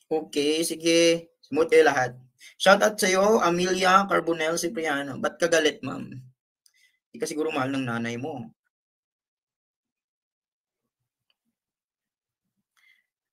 Okay, sige. Smooth kayo lahat. Shoutout sa iyo, Amelia Carbonell Cipriano. Ba't ka galit, ma'am? Hindi ka siguro mahal ng nanay mo.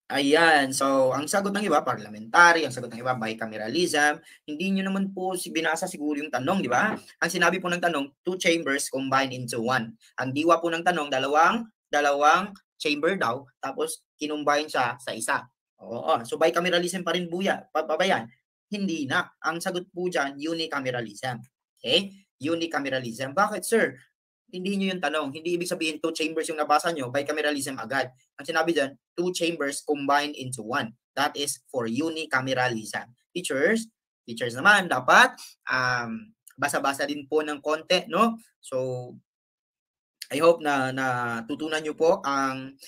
Ayan. So, ang sagot ng iba, parliamentary. Ang sagot ng iba, bicameralism. Hindi nyo naman po binasa siguro yung tanong, di ba? Ang sinabi po ng tanong, two chambers combined into one. Ang diwa po ng tanong, dalawang chamber daw, tapos kinumbine siya sa isa. Oo. So, bicameralism pa rin buya. Pabayan. Hindi na. Ang sagot po dyan, unicameralism. Okay? Unicameralism. Bakit, sir? Hindi nyo yung tanong. Hindi ibig sabihin two chambers yung nabasa nyo, bicameralism agad. Ang sinabi dyan, two chambers combined into one. That is for unicameralism. Teachers naman, dapat basa-basa din po ng konti, no? So, I hope na tutunan nyo po ang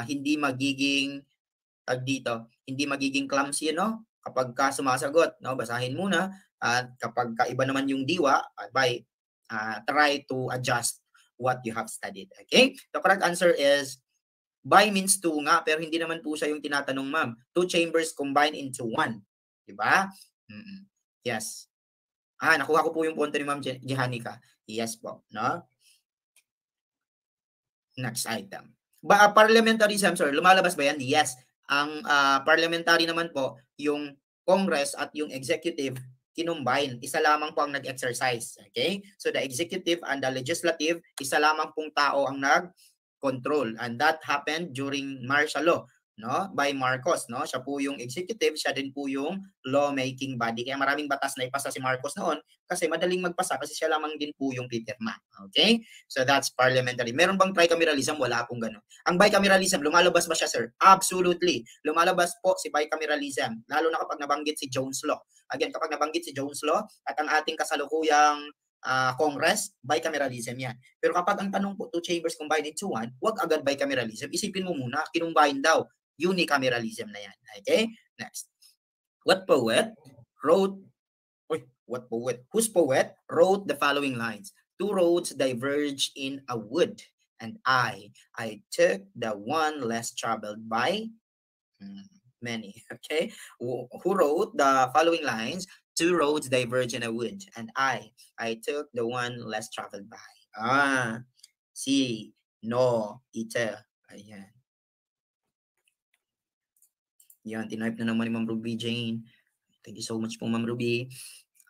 hindi magiging hindi magiging clumsy, no? Kapag ka sumasagot, no? Basahin muna. At kapag iba naman yung diwa, try to adjust what you have studied. Okay? The correct answer is by means two nga, pero hindi naman po siya yung tinatanong, ma'am. Two chambers combined into one. Diba? Yes. Nakuha ko po yung punto ni Ma'am Jehanica. Yes po. No? Next item. Parliamentarism, sir, lumalabas ba yan? Yes. Ang parliamentary naman po, yung Congress at yung executive, kinumbine, isa lamang po ang nag-exercise. Okay? So the executive and the legislative, isa lamang pong tao ang nag-control. And that happened during martial law, no? By Marcos, no? Siya po yung executive, siya din po yung lawmaking body. Kaya maraming batas na ipasa si Marcos noon kasi madaling magpasa kasi siya lamang din po yung pipirma. Okay? So that's parliamentary. Meron bang tricameralism? Wala pong gano'n. Ang bicameralism, lumalabas ba siya, sir? Absolutely. Lumalabas po si bicameralism, lalo na kapag nabanggit si Jones Law. Again, kapag nabanggit si Jones Law at ang ating kasalukuyang Congress, bicameralism yan. Pero kapag ang tanong po, two chambers combined into one, wag agad bicameralism. Isipin mo muna, kinumbine daw. Unicameralism na yan. Okay? Next. Whose poet wrote the following lines? Two roads diverge in a wood. and I took the one less traveled by many. Okay, who wrote the following lines? Two roads diverge in a wood, and I took the one less traveled by. Si, no, ite. Ayan. Yan, tinype na naman ni Ma'am Ruby Jane. Thank you so much po, Ma'am Ruby.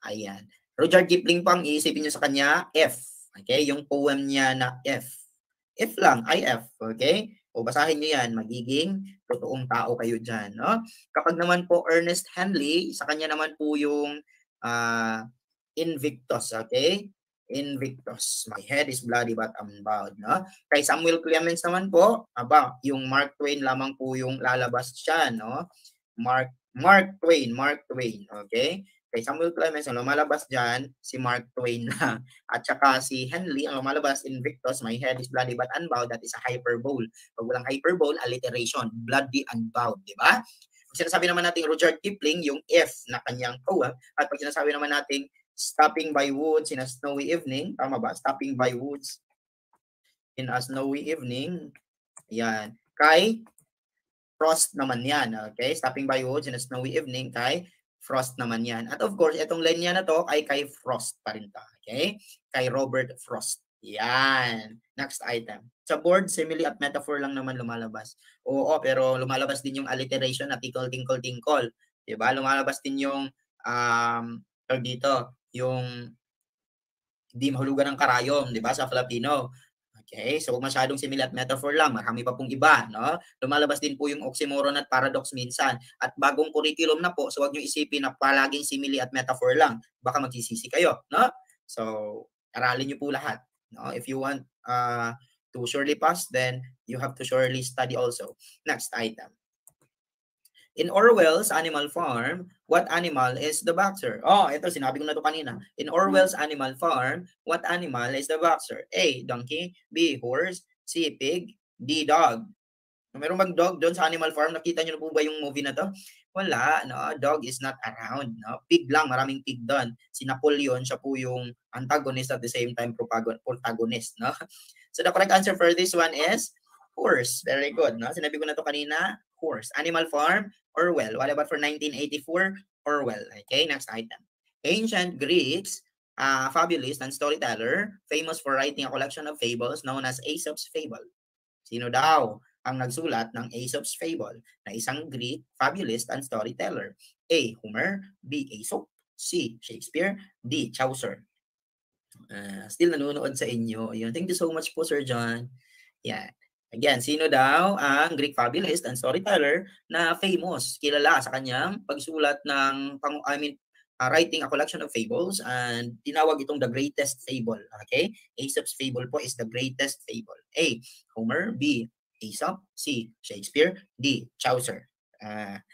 Ayan. Rudyard Kipling po, ang iisipin nyo sa kanya, F. Okay, yung poem niya na F. F lang, IF. Okay? O basahin nyo yan, magiging totoong tao kayo dyan. No? Kapag naman po Ernest Henley, sa kanya naman po yung Invictus. Okay? Invictus. My head is bloody but I'm bowed. No? Kay Samuel Clemens naman po, yung Mark Twain lamang po yung lalabas siya. No? Mark Twain. Okay? Kay Samuel Clemens, ang lumalabas dyan, si Mark Twain na. At saka si Henley, ang lumalabas Invictus, my head is bloody but unbowed, that is a hyperbole. Pag walang hyperbole, alliteration, bloody unbowed, di ba? Pag sinasabi naman natin Rudyard Kipling, yung F na kanyang poem, at pag sinasabi naman natin stopping by woods in a snowy evening, tama ba? Stopping by woods in a snowy evening, yan. Kay Frost naman yan, okay? Stopping by woods in a snowy evening, kay Frost naman yan. At of course, itong line niya na to ay kay Frost pa rin to. Okay? Kay Robert Frost. Yan. Next item. Sa board, simile at metaphor lang naman lumalabas. Oo, pero lumalabas din yung alliteration na tinkle, tinkle, tinkle. Diba? Lumalabas din yung dito, yung di mahulugan ng karayom, di ba, sa Filipino. Okay, so huwag masyadong simile at metaphor lang, marami pa pong iba, no? Lumalabas din po yung oxymoron at paradox minsan. At bagong curriculum na po, so huwag nyo isipin na palaging simile at metaphor lang. Baka magsisisi kayo, no? So, aralin nyo po lahat. No? If you want to surely pass, then you have to surely study also. Next item. In Orwell's Animal Farm, what animal is the boxer? Oh, ito, sinabi ko na ito kanina. In Orwell's Animal Farm, what animal is the boxer? A, donkey. B, horse. C, pig. D, dog. Meron bang dog doon sa Animal Farm? Nakita nyo na po ba yung movie na to? Wala, no? Dog is not around. No? Pig lang, maraming pig doon. Si Napoleon, siya po yung antagonist at the same time protagonist. No? So the correct answer for this one is horse. Very good. No? Sinabi ko na to kanina, horse. Animal Farm, Orwell. What about for 1984? Orwell. Okay, next item. Ancient Greeks, fabulist and storyteller, famous for writing a collection of fables known as Aesop's Fable. Sino daw ang nagsulat ng Aesop's Fable na isang Greek fabulist and storyteller? A. Homer. B. Aesop. C. Shakespeare. D. Chaucer. Still nanonood sa inyo. Ayun. Thank you so much po, Sir John. Yeah. Again, sino daw ang Greek fabulist and storyteller na famous, kilala sa kanyang pagsulat ng, writing a collection of fables, and tinawag itong the greatest fable. Okay? Aesop's Fable po is the greatest fable. A. Homer. B. Aesop. C. Shakespeare. D. Chaucer.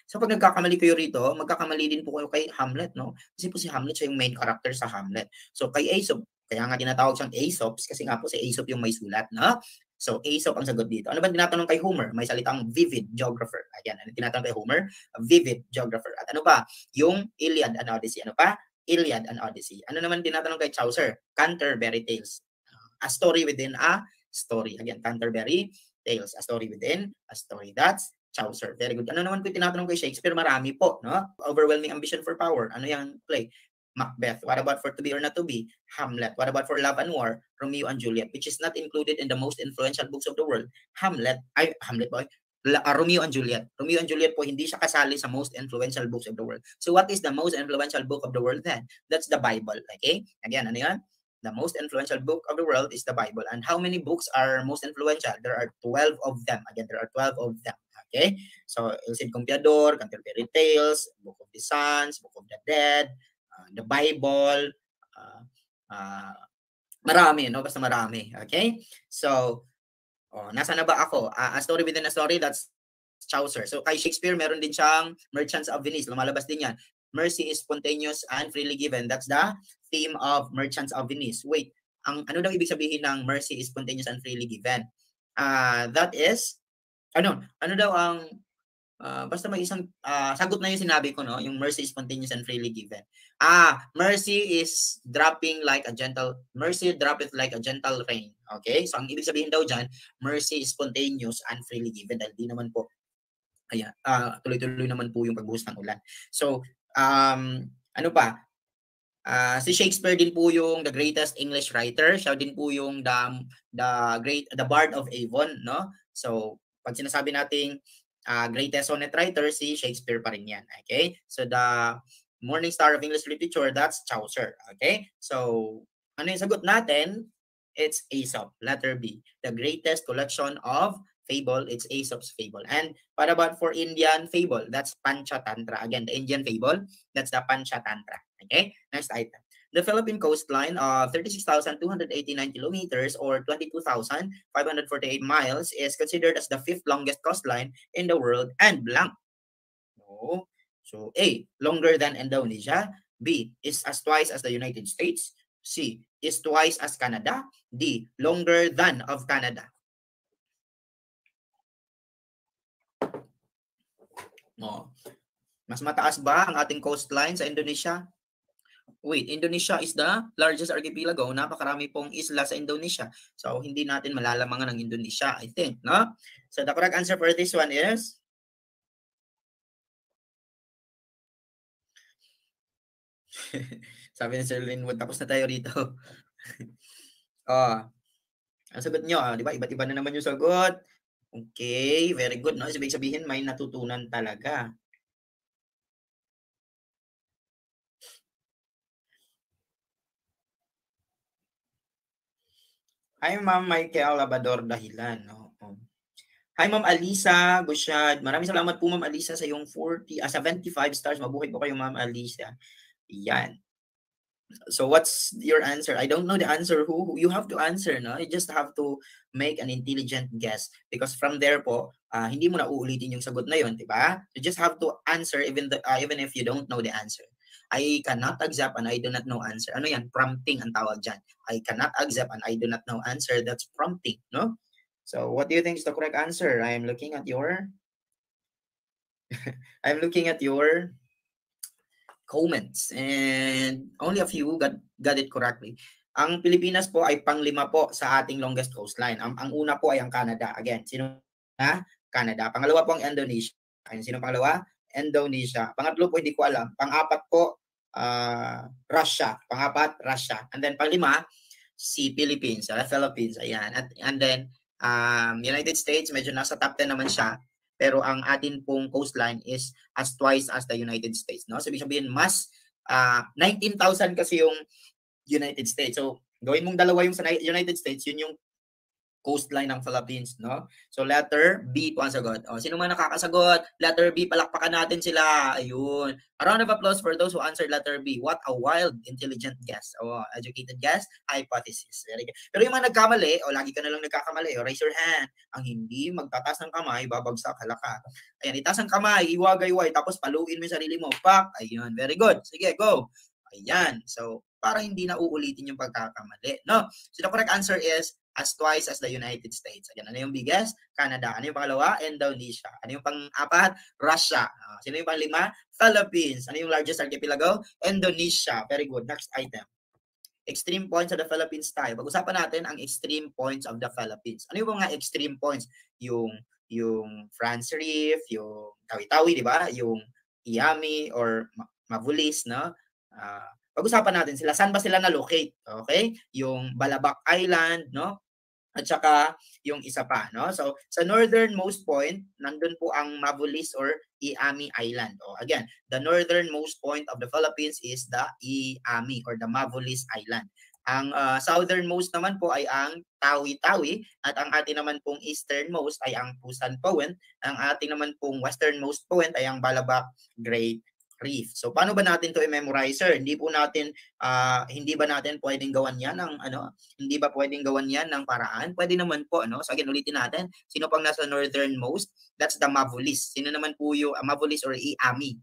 So pag nagkakamali kayo rito, magkakamali din po kayo kay Hamlet, no? Kasi po si Hamlet siya yung main character sa Hamlet. So kay Aesop, kaya nga tinatawag siyang Aesops kasi nga po si Aesop yung may sulat, no? So, Aesop ang sagot dito. Ano ba tinatanong kay Homer? May salitang vivid geographer. Ayan, ano tinatanong kay Homer? A vivid geographer. At ano ba? Yung Iliad and Odyssey. Ano pa? Iliad and Odyssey. Ano naman tinatanong kay Chaucer? Canterbury Tales. A story within a story. Again, Canterbury Tales. A story within a story. That's Chaucer. Very good. Ano naman po tinatanong kay Shakespeare? Marami po, no? Overwhelming Ambition for Power. Ano yung play? Macbeth. What about for To Be or Not to Be? Hamlet. What about for Love and War? Romeo and Juliet, which is not included in the most influential books of the world. Romeo and Juliet. Romeo and Juliet po, hindi siya kasali sa most influential books of the world. So what is the most influential book of the world then? That's the Bible. Okay? Again, ano yan? The most influential book of the world is the Bible. And how many books are most influential? There are 12 of them. Again, there are 12 of them. Okay? So, El Cid Campeador, Canterbury Tales, Book of the Suns, Book of the Dead, the Bible, marami, no? Basta marami. Okay? So, nasa na ba ako? A Story Within a Story, that's Chaucer. So, kay Shakespeare, meron din siyang Merchants of Venice. Lumalabas din yan. Mercy is spontaneous and freely given. That's the theme of Merchants of Venice. Wait, ano daw ibig sabihin ng mercy is spontaneous and freely given? That is, ano daw ang Basta may isang sagot na yung sinabi ko, no? Yung mercy is spontaneous and freely given. Mercy is dropping like a gentle, mercy droppeth like a gentle rain. Okay? So, ang ibig sabihin daw dyan, mercy is spontaneous and freely given. Dahil di naman po, ayan, tuloy-tuloy naman po yung pagbuhos ng ulan. So, ano pa? Si Shakespeare din po yung the greatest English writer. Siya din po yung the Bard of Avon, no? So, pag sinasabi nating greatest sonnet writer, si Shakespeare pa rin yan. Okay? So, the Morning Star of English Literature, that's Chaucer. Okay? So, ano yung sagot natin? It's Aesop, letter B. The greatest collection of fable, it's Aesop's fable. And what about for Indian fable? That's Panchatantra. Again, the Indian fable, that's the Panchatantra. Okay? Next item. The Philippine coastline of 36,289 kilometers or 22,548 miles is considered as the 5th longest coastline in the world and blank. No. So A, longer than Indonesia. B, is as twice as the United States. C, is twice as Canada. D, longer than of Canada. No. Mas mataas ba ang ating coastline sa Indonesia? Wait, Indonesia is the largest archipelago. Napakarami pong isla sa Indonesia. So, hindi natin malalamangan ng Indonesia, I think, no? So, the correct answer for this one is sabi ni Sir Linwood, tapos na tayo rito. Ang sagot nyo, di ba? Iba't iba na naman yung sagot. Okay, very good, no? Ibig sabihin, may natutunan talaga. Hi, Ma'am Michael Labador Dahilan. No? Hi, Ma'am Alisa Gusyad. Maraming salamat po, Ma'am Alisa, sa yung 75 stars. Mabuhay po kayo, Ma'am Alisa. Yan. So, what's your answer? I don't know the answer. Who you have to answer, no? You just have to make an intelligent guess. Because from there po, hindi mo na uulitin yung sagot na yun, di ba? You just have to answer even if you don't know the answer. I cannot accept and I do not know answer. Ano yan? Prompting ang tawag dyan. I cannot accept and I do not know answer. That's prompting, no? So, what do you think is the correct answer? I am looking at your comments and only a few got it correctly. Ang Pilipinas po ay pang-5 po sa ating longest coastline. Ang una po ay ang Canada. Again, sino na? Canada. Pangalawa po ang Indonesia. Sino pangalawa? Indonesia. Pangatlo po hindi ko alam. Pang-apat po Russia. Pang-apat Russia. And then pang-5 si Philippines, Philippines. Ayan. And then United States, medyo nasa top 10 naman siya. Pero ang atin pong coastline is as twice as the United States, no? So, ibig sabihin, mas 19,000 kasi yung United States. So, gawin mong dalawa yung sa United States, yun yung coastline ng Philippines, no? So, letter B po ang sagot. Sino man nakakasagot? Letter B, palakpakan natin sila. Ayun. A round of applause for those who answered letter B. What a wild, intelligent guess. Educated guess, hypothesis. Very good. Pero yung mga nagkamali, lagi ka na lang nagkakamali, raise your hand. Ang hindi magtatas ng kamay, babagsak, halaka. Ayan, itaas ang kamay, iwagayway, tapos paluin mo yung sarili mo. Pak! Ayun, very good. Sige, go. Ayan. So, para hindi na uulitin yung pagkakamali, no? So, the correct answer is as twice as the United States. Again, ano yung biggest? Canada. Ano yung pangalawa? Indonesia. Ano yung pang-apat? Russia. Sino yung pang-5? Philippines. Ano yung largest archipelago? Indonesia. Very good. Next item. Extreme points of the Philippines tayo. Pag-usapan natin ang extreme points of the Philippines. Ano yung mga extreme points? Yung France Reef, yung Tawi-Tawi, di ba? Yung Iami or Mavulis, no? Pag-usapan natin sila. Saan ba sila na-locate? Okay? Yung Balabac Island, no? At saka yung isa pa, no? So, sa northernmost point, nandun po ang Mavulis or Iami Island. Again, the northernmost point of the Philippines is the Iami or the Mavulis Island. Ang southernmost naman po ay ang Tawi-Tawi at ang ating naman pong easternmost ay ang Pusan Point. Ang ating naman pong westernmost point ay ang Balabac Great Reef. So paano ba natin to i-memorize, sir? Hindi ba natin pwedeng gawan yan ng hindi ba pwedeng gawan yan ng paraan? Pwede naman po, no? So again, ulitin natin. Sino pang nasa northernmost? That's the Mavulis. Sino naman po yung Mavulis or Iami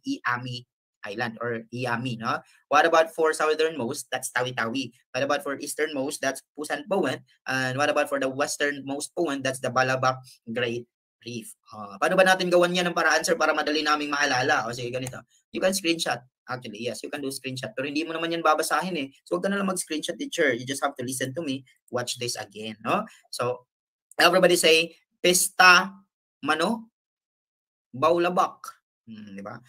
Island or Iami, no? What about for southernmost? That's Tawi-Tawi. What about for easternmost? That's Pusan Point. And what about for the westernmost point? That's the Balabac Great brief. Paano ba natin gawan yan ng paraan, sir, para madali naming maalala? O sige, ganito. You can screenshot. Actually, yes, you can do screenshot. Pero hindi mo naman yan babasahin eh. So, huwag ka na lang mag-screenshot, teacher. You just have to listen to me. Watch this again, no? So, everybody say, pesta, mano, baulabak. Di ba?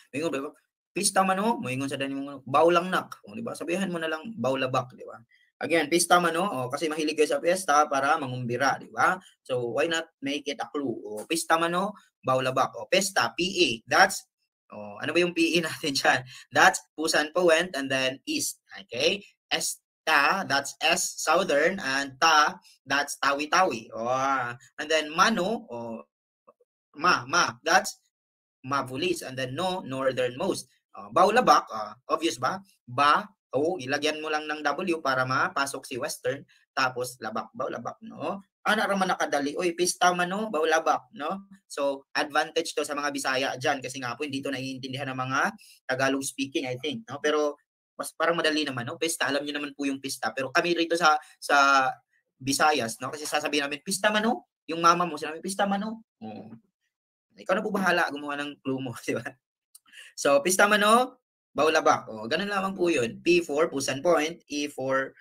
Pista mano, moingon sa dani mo, baulangnak. O, di ba? Sabihan mo na lang, baulabak, di ba? Again, pista mano, kasi mahilig kayo sa pesta para mangumbira, di ba? So, why not make it a clue? O, pista mano, baulabak. O, pesta, PE. That's, ano ba yung PE natin dyan? That's Pusan Pawent and then East. Okay? Esta, that's S, Southern, and Ta, that's Tawi-Tawi. And then Mano, that's Mavulis, and then No, northernmost. Baulabak, obvious ba? Ilagyan mo lang ng W para mapasok si Western, tapos labak, baulabak, no? Ano naman nakadali? Uy, pista man, no? Baulabak, no? So, advantage to sa mga Bisaya dyan, kasi nga po, hindi to naiintindihan ng mga Tagalog speaking, I think, no? Pero, mas parang madali naman, no? Pista, alam niyo naman po yung pista. Pero kami rito sa Visayas, no? Kasi sasabihin namin, pista man, no? Yung mama mo, sinabi, pista man, no? Ikaw na po bahala gumawa ng clue mo, di ba? So, pista mano, baulabak. Ganun lamang po yun. P for Pusan Point, E for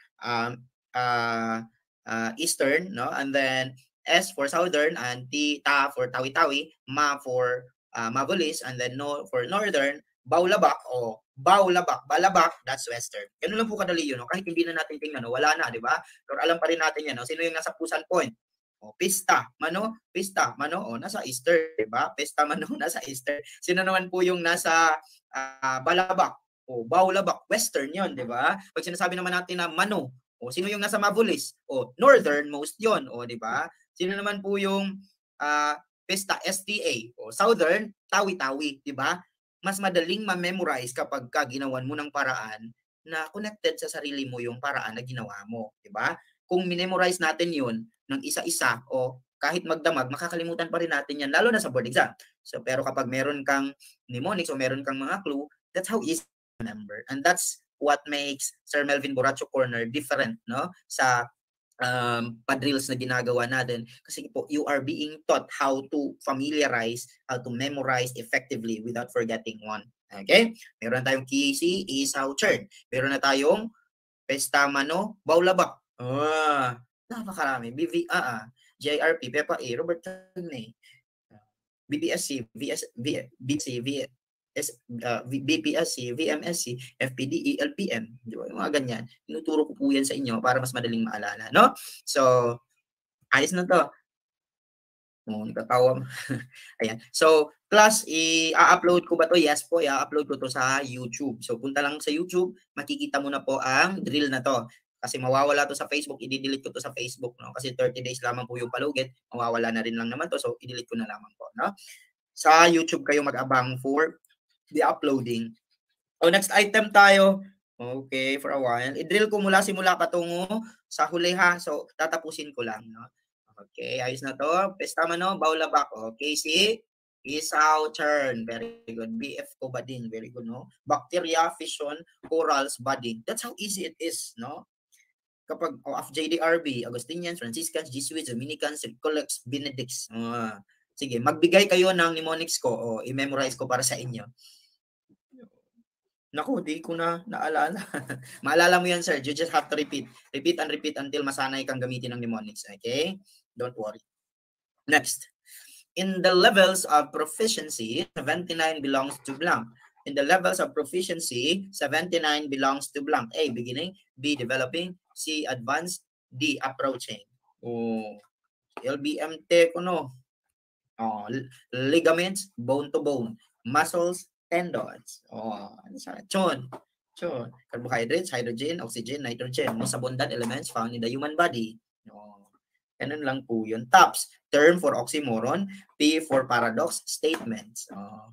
Eastern, no? And then S for Southern, and Ta for Tawi-Tawi, Ma for Mavulis, and then No for Northern, baulabak o baulabak, balabak, that's Western. Ganun lang po kadali yun, no? Kahit hindi na natin tingnan, no? Wala na, di ba? Pero alam pa rin natin yan, no? Sino yung nasa Pusan Point? Pista, mano, nasa Eastern, di ba? Pista, mano, nasa Eastern. Sino naman po yung nasa Balabak? Baulabak, Western yon, di ba? Pag sinasabi naman natin na Mano, sino yung nasa Mavulis? Northernmost yon, di ba? Sino naman po yung Pista, STA, Southern, Tawi-Tawi, di ba? Mas madaling ma-memorize kapag ginawan mo ng paraan na connected sa sarili mo yung paraan na ginawa mo, di ba? Kung minemorize natin yun ng isa-isa o kahit magdamag, makakalimutan pa rin natin yan, lalo na sa board exam. So, pero kapag meron kang mnemonics o meron kang mga clue, that's how easy to remember. And that's what makes Sir Melvin Borracho Corner different, no? Sa padrills na ginagawa natin. Kasi po, you are being taught how to familiarize, how to memorize effectively without forgetting one. Okay? Meron na tayong Kisi, Isaw, Chern. Meron na tayong Pesta, Mano, Baulabak. Napakarami. JRP, Pepa A, Robert Tagnay, BPSC, BPSC, VMSC, FPD, ELPM. Diba? Yung mga ganyan. Tinuturo ko po yan sa inyo para mas madaling maalala. No? So, ayos na to. Nakatawa. Ayan. So, class, i-upload ko ba to? Yes po, i-upload ko to sa YouTube. So, punta lang sa YouTube, makikita mo na po ang drill na to. Kasi mawawala to sa Facebook, i-delete ko to sa Facebook, no? Kasi 30 days lamang po yung palugit, mawawala na rin lang naman to, so i-delete ko na lamang po, no? Sa YouTube kayo mag-abang for the uploading. So, next item tayo. Okay, for a while. I-drill ko simula patungo sa huli, ha? So, tatapusin ko lang, no? Okay, ayos na to. Pesta mano, baulabak. Okay, si Isaw, Chern. Very good. BF ko bading. Very good, no? Bacteria, fission, corals, budding. That's how easy it is, no? Kapag of JDRB, Augustinians, Franciscans, Jesuits, Dominicans, Collects, Benedicts. Sige, magbigay kayo ng mnemonics ko i-memorize ko para sa inyo. Naku, di ko na naalala. Maalala mo yan, sir. You just have to repeat. Repeat and repeat until masanay kang gamitin ng mnemonics. Okay? Don't worry. Next. In the levels of proficiency, 79 belongs to blank. In the levels of proficiency, 79 belongs to blank. A, beginning. B, developing. C, advanced. D, approaching. LBMT ko, no? Ligaments, bone to bone. Muscles, tendons. Chon. Carbohydrates, hydrogen, oxygen, nitrogen. Most abundant elements found in the human body. Ganun lang po yun. TOPS, term for oxymoron. P for paradox, statements.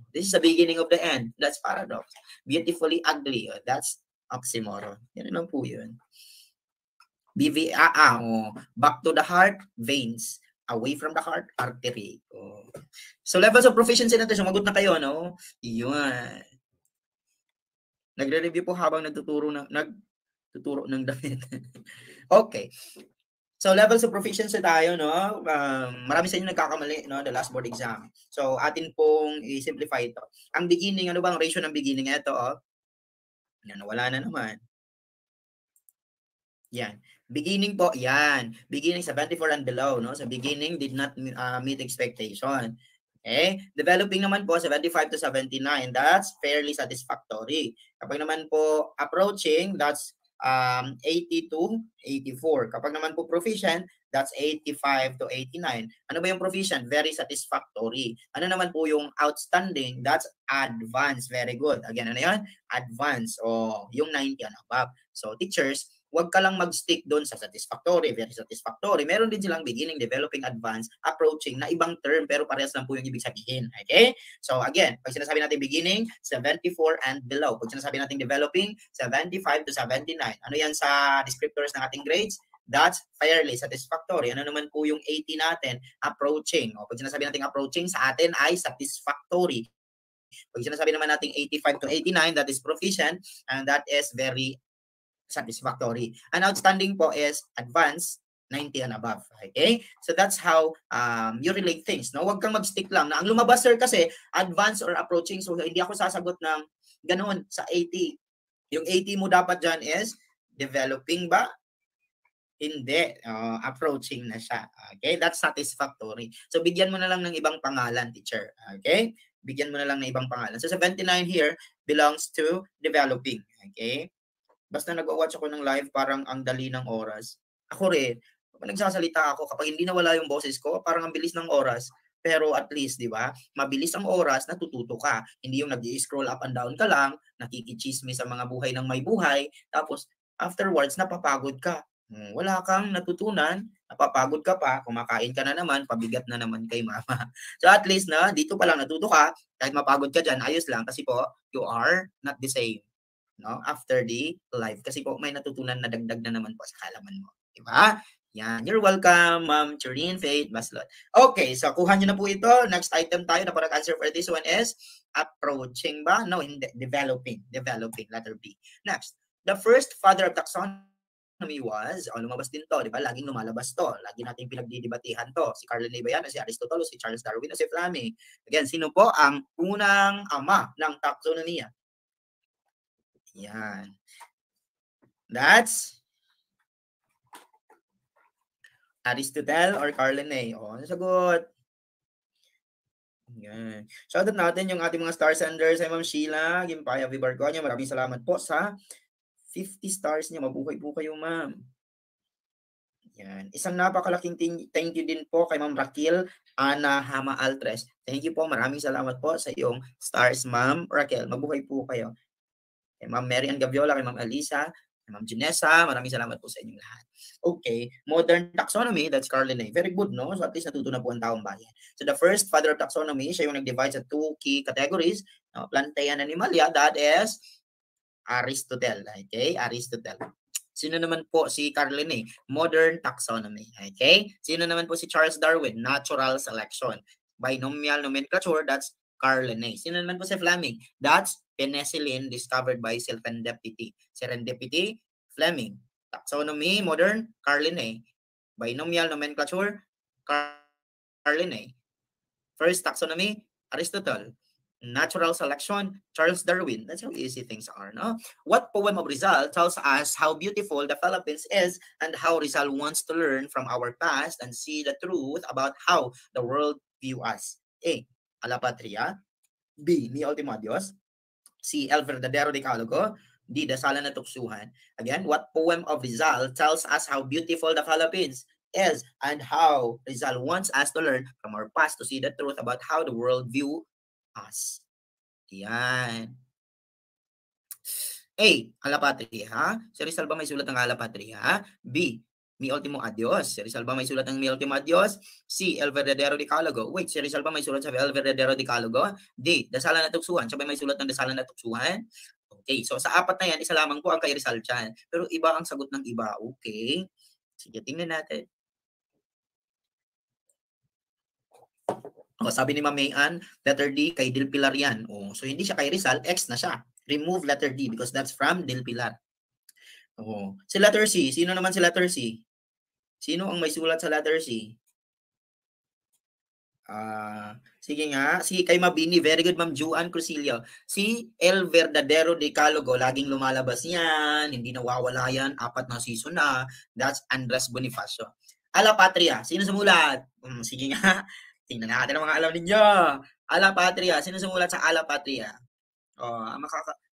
This is the beginning of the end. That's paradox. Beautifully ugly. That's oxymoron. Ganun lang po yun. Back to the heart, veins. Away from the heart, artery. So levels of proficiency natin, sumagot na kayo, no? Yun. Nagre-review po habang nagtuturo ng damit. Okay. So levels of proficiency tayo, no? Marami sa inyo nagkakamali, no? The last board exam. So atin pong i-simplify ito. Ang beginning, ano bang ratio ng beginning? Ito, oh. Yan, wala na naman. Yan. Beginning po, yan. Beginning 74 and below, no? So beginning did not meet expectation. Okay? Developing naman po 75 to 79. That's fairly satisfactory. Kapag naman po approaching, that's 80 to 84. Kapag naman po proficient, that's 85 to 89. Ano ba yung proficient? Very satisfactory. Ano naman po yung outstanding? That's advanced. Very good. Again, ano yan? Advanced. O yung 90 and above. So teachers, huwag ka lang mag-stick doon sa satisfactory, very satisfactory. Meron din silang beginning, developing, advanced, approaching na ibang term pero parehas lang po yung ibig sabihin. Okay? So again, pag sinasabi natin beginning, 74 and below. Pag sinasabi natin developing, 75 to 79. Ano yan sa descriptors ng ating grades? That's fairly satisfactory. Ano naman po yung 80 natin? Approaching. O pag sinasabi natin approaching, sa atin ay satisfactory. Pag sinasabi naman natin 85 to 89, that is proficient and that is very satisfactory. An outstanding po is advanced, 90 and above. Okay? So that's how you relate things. No? Huwag kang mag-stick lang. Na ang lumabas, sir, kasi advanced or approaching. So hindi ako sasagot ng ganoon sa 80. Yung 80 mo dapat dyan is developing ba? Hindi. Approaching na siya. Okay? That's satisfactory. So bigyan mo na lang ng ibang pangalan, teacher. Okay? Bigyan mo na lang ng ibang pangalan. So 79 here belongs to developing. Okay? Basta nag-watch ako ng live, parang ang dali ng oras. Ako rin, kapag nagsasalita ako, kapag hindi nawala yung boses ko, parang ang bilis ng oras. Pero at least, di ba, mabilis ang oras, natututo ka. Hindi yung nag-i-scroll up and down ka lang, nakikichismis sa mga buhay ng may buhay, tapos afterwards, napapagod ka. Wala kang natutunan, napapagod ka pa, kumakain ka na naman, pabigat na naman kay mama. So at least na, dito pa lang natuto ka, kahit mapagod ka dyan, ayos lang, kasi po, you are not the same. No, after the live kasi po may natutunan na dagdag na naman po sa halaman mo, di ba? Yan, you're welcome, Ma'am Turin Faith Baslot. Okay, so kuha niyo na po ito. Next item tayo na correct answer for this one is approaching ba? No, hindi, developing, letter B. Next, the first father of taxonomy was, lumabas din to, di ba? Laging lumalabas to. Lagi natin pinagdidibatihan to. Si Carl Linnaeus ba yan? O si Aristotle? O si Charles Darwin? O si Fleming? Again, sino po ang unang ama ng taxonomia? Yan. That's Aristotle or Carl Linnaeus. Ano sagot? Yan. Shoutout natin yung ating mga star senders. Ay Ma'am Sheila, Gimpaya Vibargonia. Maraming salamat po sa 50 stars niya. Mabuhay po kayo, ma'am. Yan. Isang napakalaking thank you din po kay Ma'am Raquel Ana Hama Altres. Thank you po. Maraming salamat po sa iyong stars, Ma'am Raquel. Mabuhay po kayo. Kay Ma'am Mary Ann Gaviola, kay Ma'am Elisa, kay Ma'am Janessa, maraming salamat po sa inyong lahat. Okay, modern taxonomy, that's Carl Linnaeus. Very good, no? So at least natuto na po ang taong bayan. So the first father of taxonomy, siya yung nag-divide sa two key categories, no? Plantae and Animalia, that is Aristotle. Okay, Aristotle. Sino naman po si Carl Linnaeus? Modern taxonomy. Okay, sino naman po si Charles Darwin? Natural selection. Binomial nomenclature, that's Carl Linnaeus. Sino naman po si Fleming? That's penicillin discovered by serendipity. Serendipity, Fleming. Taxonomy, modern, Carl Linnaeus. Binomial nomenclature, Carl Linnaeus. First taxonomy, Aristotle. Natural selection, Charles Darwin. That's how easy things are, no? What poem of Rizal tells us how beautiful the Philippines is and how Rizal wants to learn from our past and see the truth about how the world view us? A. A la Patria. B. Mi Ultimo Adios. C. El Verdadero Decalogo. D. Dasalan na Tuksuhan. Again, what poem of Rizal tells us how beautiful the Philippines is and how Rizal wants us to learn from our past to see the truth about how the world view us. Yan. A. Ala Patria. Si Rizal ba may sulat ng Ala Patria? B. Mi Ultimo Adios. Si Rizal ba may sulat ng Mi Ultimo Adios? C. El Verdadero Decalogo. Wait, si Rizal ba may sulat sa El Verdadero Decalogo? D. Dasalan na Tuksuhan. Siya ba may sulat ng Dasalan na Tuksuhan? Okay, so sa apat na yan, isa lamang po ang kay Rizal dyan. Pero iba ang sagot ng iba. Okay. Sige, tingnan natin. Sabi ni Ma'am Mayan, letter D kay Del Pilar yan. So hindi siya kay Rizal, X na siya. Remove letter D because that's from Del Pilar. Si letter C, sino naman si letter C? Sino ang may sulat sa letter C? Sige nga. Si kay Mabini. Very good, Ma'am Juan Crucilio. Si El Verdadero Decalogo. Laging lumalabas yan. Hindi nawawala yan. 4 na season na. That's Andres Bonifacio. Ala Patria. Sino sumulat? Sige nga. Tingnan natin ang mga alam ninyo. Ala Patria. Sino sumulat sa Ala Patria?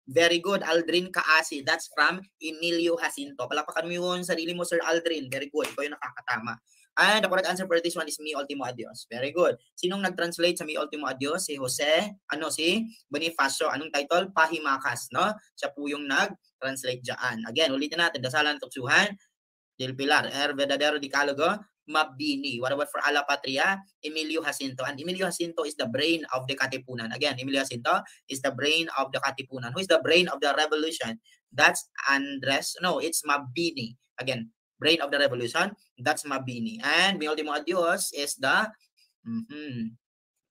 Very good, Aldrin Kaasi. That's from Emilio Jacinto. Palakpakan mo yung sarili mo, Sir Aldrin. Very good. Ikaw yung nakakatama. And the correct answer for this one is Mi Ultimo Adios. Very good. Sinong nag-translate sa Mi Ultimo Adios? Si Jose, si Bonifacio. Anong title? Pahimakas, no? Siya po yung nag-translate dyan. Again, ulitin natin. Dasalan ng tuksuhan. Del Pilar, Verdadero Decalogo, Mabini. What about for Ala Patria? Emilio Jacinto. And Emilio Jacinto is the brain of the Katipunan. Again, Emilio Jacinto is the brain of the Katipunan. Who is the brain of the revolution? That's Andres. No, it's Mabini. Again, brain of the revolution. That's Mabini. And Mi Ultimo Adios is the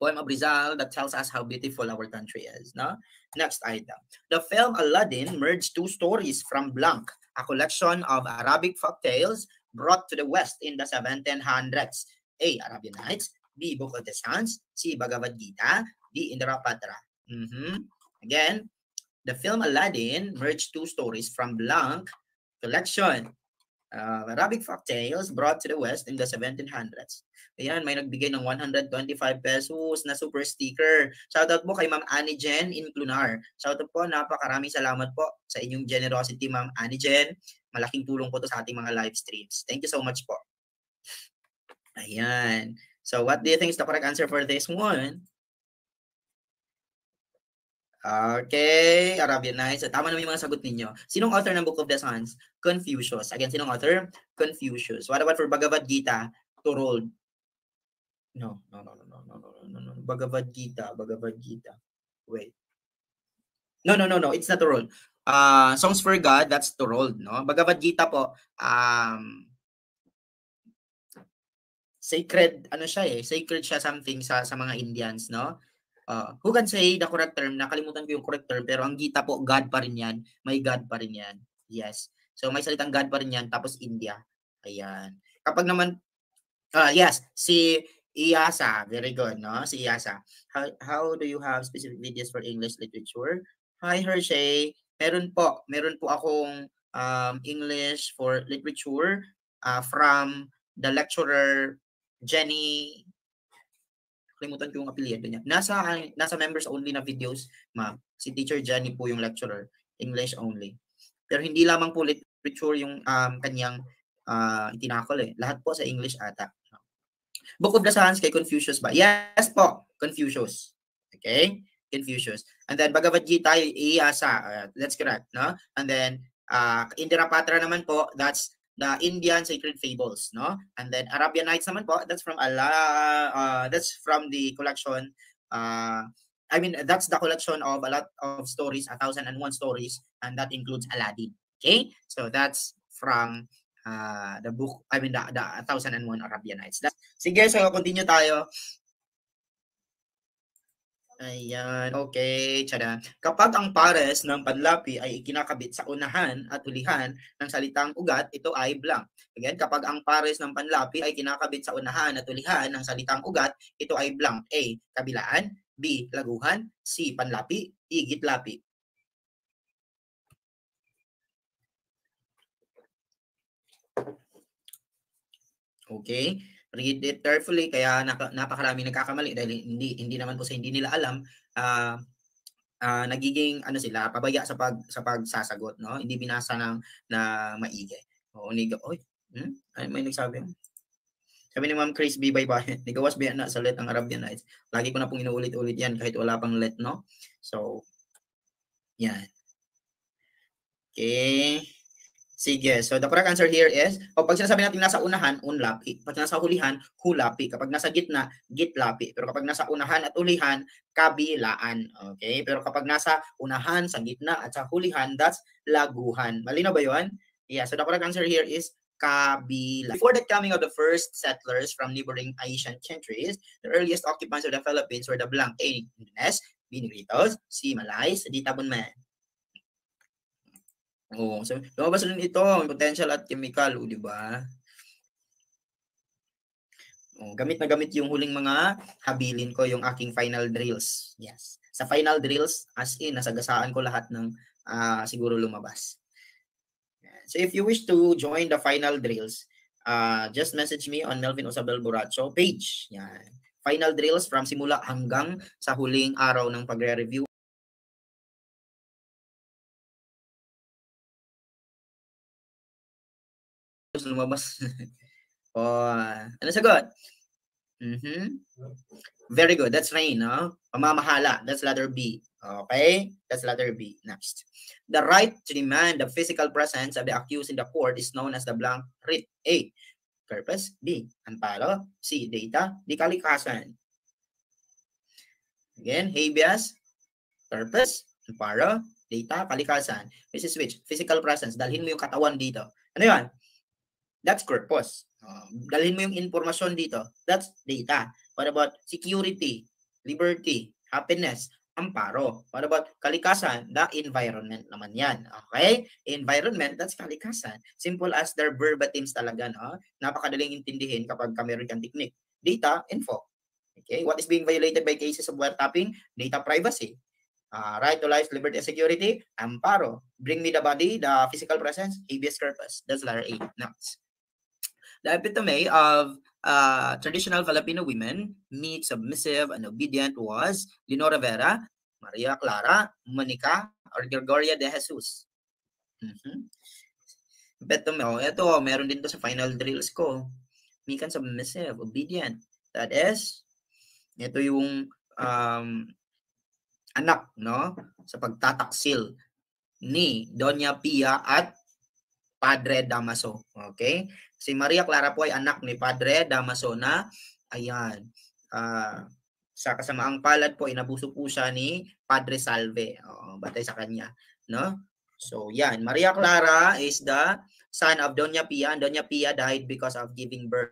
poem of Rizal that tells us how beautiful our country is. No? Next item. The film Aladdin merged 2 stories from Blanc, a collection of Arabic folktales brought to the West in the 1700s. A. Arabian Nights. B. Book of the Suns. C. Bhagavad Gita. D. Indrapatra. Again, the film Aladdin merged 2 stories from Blanc collection Arabic folktales brought to the West in the 1700s. Ayan, may nagbigay ng 125 pesos na super sticker. Shoutout po kay Ma'am Annie Jen in Clunar. Shoutout po, napakaraming salamat po sa inyong generosity, Ma'am Annie Jen. Malaking tulong po to sa ating mga live streams. Thank you so much po. Ayan. So what do you think is the correct answer for this one? Okay, Arabian Nights. Tama naman yung mga sagot ninyo. Sinong author ng Book of the Suns? Confucius. Again, sinong author? Confucius. What about for Bhagavad Gita? Turold. No. Bhagavad Gita. Wait. No. It's not Turold. Songs for God, that's Turold, no? Bhagavad Gita po, sacred, sacred siya something sa mga Indians, no? Who can say the correct term? Nakalimutan ko yung correct term, pero ang Gita po, God pa rin yan. May God pa rin yan. Yes. So may salitang God pa rin yan, tapos India. Ayan. Kapag naman, yes, si Iyasa, very good, no? Si Iyasa. How do you have specific videos for English literature? Hi, Hershey. Meron po akong English for literature from the lecturer Jenny. Kalimutan ko yung apelyido niya. Nasa members only na videos, ma'am. Si Teacher Jenny po yung lecturer. English only. Pero hindi lamang po literature yung kanyang itinakol eh. Lahat po sa English ata. Book of the Suns kay Confucius ba? Yes po, Confucius. Okay? Confucius. And then Bhagavad Gita, Iyasa. That's correct, no? And then Indrapatra naman po, that's the Indian sacred fables, no? And then Arabian Nights naman po, that's from Allah, that's from the collection, that's the collection of a lot of stories, 1,001 stories, and that includes Aladdin. Okay? So that's from the book, the 1,001 Arabian Nights. Sige, so continue tayo. Ayan, okay. Tiyada. Kapag ang pares ng panlapi ay ikinakabit sa unahan at hulihan ng salitang ugat, ito ay blank. Again, kapag ang pares ng panlapi ay kinakabit sa unahan at hulihan ng salitang ugat, ito ay blank. A. Kabilaan. B. Laguhan. C. Panlapi. E. Gitlapi. Okay. Read it carefully, kaya napakarami nagkakamali dahil hindi naman po sa hindi nila alam, nagiging sila pabaya sa pagsasagot, no? Hindi binasa na maigi. May nagsabi. Sabi ni Ma'am Chris B. Bye-bye. Nigawas ba na sa let ang Arabian Nights? Lagi ko na pong inuulit-ulit yan kahit wala pang let, no? So, yan. Okay. Sige, so the correct answer here is, pag sinasabi natin nasa unahan, unlapi. Pag nasa hulihan, hulapi. Kapag nasa gitna, gitlapi. Pero kapag nasa unahan at hulihan, kabilaan. Okay? Pero kapag nasa unahan, sa gitna, at sa hulihan, that's laguhan. Malinaw ba yun? Yeah, so the correct answer here is kabila. Before the coming of the first settlers from neighboring Asian countries, the earliest occupants of the Philippines were the Blanc, A. Indigenes, B. Negritos, C. Malays, D. Tabunman. So lumabas rin ito, potential at chemical, di ba? Gamit na gamit yung huling mga habilin ko, yung aking final drills. Yes. Sa final drills, as in, nasagasaan ko lahat ng siguro lumabas. So if you wish to join the final drills, just message me on Melvin Osabel Buracho page. Yan. Final drills from simula hanggang sa huling araw ng pagre-review. Lumabas. Ano sagot? Very good. That's Rain, no? Pamamahala. That's letter B. Okay? That's letter B. Next. The right to demand the physical presence of the accused in the court is known as the blank writ. A. Purpose. B. Amparo. C. Data. D. Kalikasan. Again, habeas. Purpose. Amparo. Data. Kalikasan. This is which? Physical presence. Dalhin mo yung katawan dito. Ano yan? That's purpose. Dalhin mo yung informasyon dito. That's data. What about security, liberty, happiness, amparo? What about kalikasan? The environment naman yan. Okay? Environment, that's kalikasan. Simple as their verbatims talaga. No? Napakadaling intindihin kapag meron kang technique. Data, info. Okay? What is being violated by cases of wiretapping? Data privacy. Right to life, liberty, and security, amparo. Bring me the body, the physical presence, habeas corpus. That's letter A. Next. The epitome of traditional Filipino women, meek, submissive, and obedient was Leonora Vera, Maria Clara, Monica, or Gregoria de Jesus. Epitome, ito, meron din to sa final drills ko. Meek and submissive, obedient. That is, ito yung anak, no? Sa pagtataksil ni Doña Pia at Padre Damaso. Okay? Si Maria Clara po ay anak ni Padre Damaso na, ayan, sa kasamaang palad po, inabuso po siya ni Padre Salve. Batay sa kanya. No? So, yan. Maria Clara is the son of Doña Pia. And Doña Pia died because of giving birth.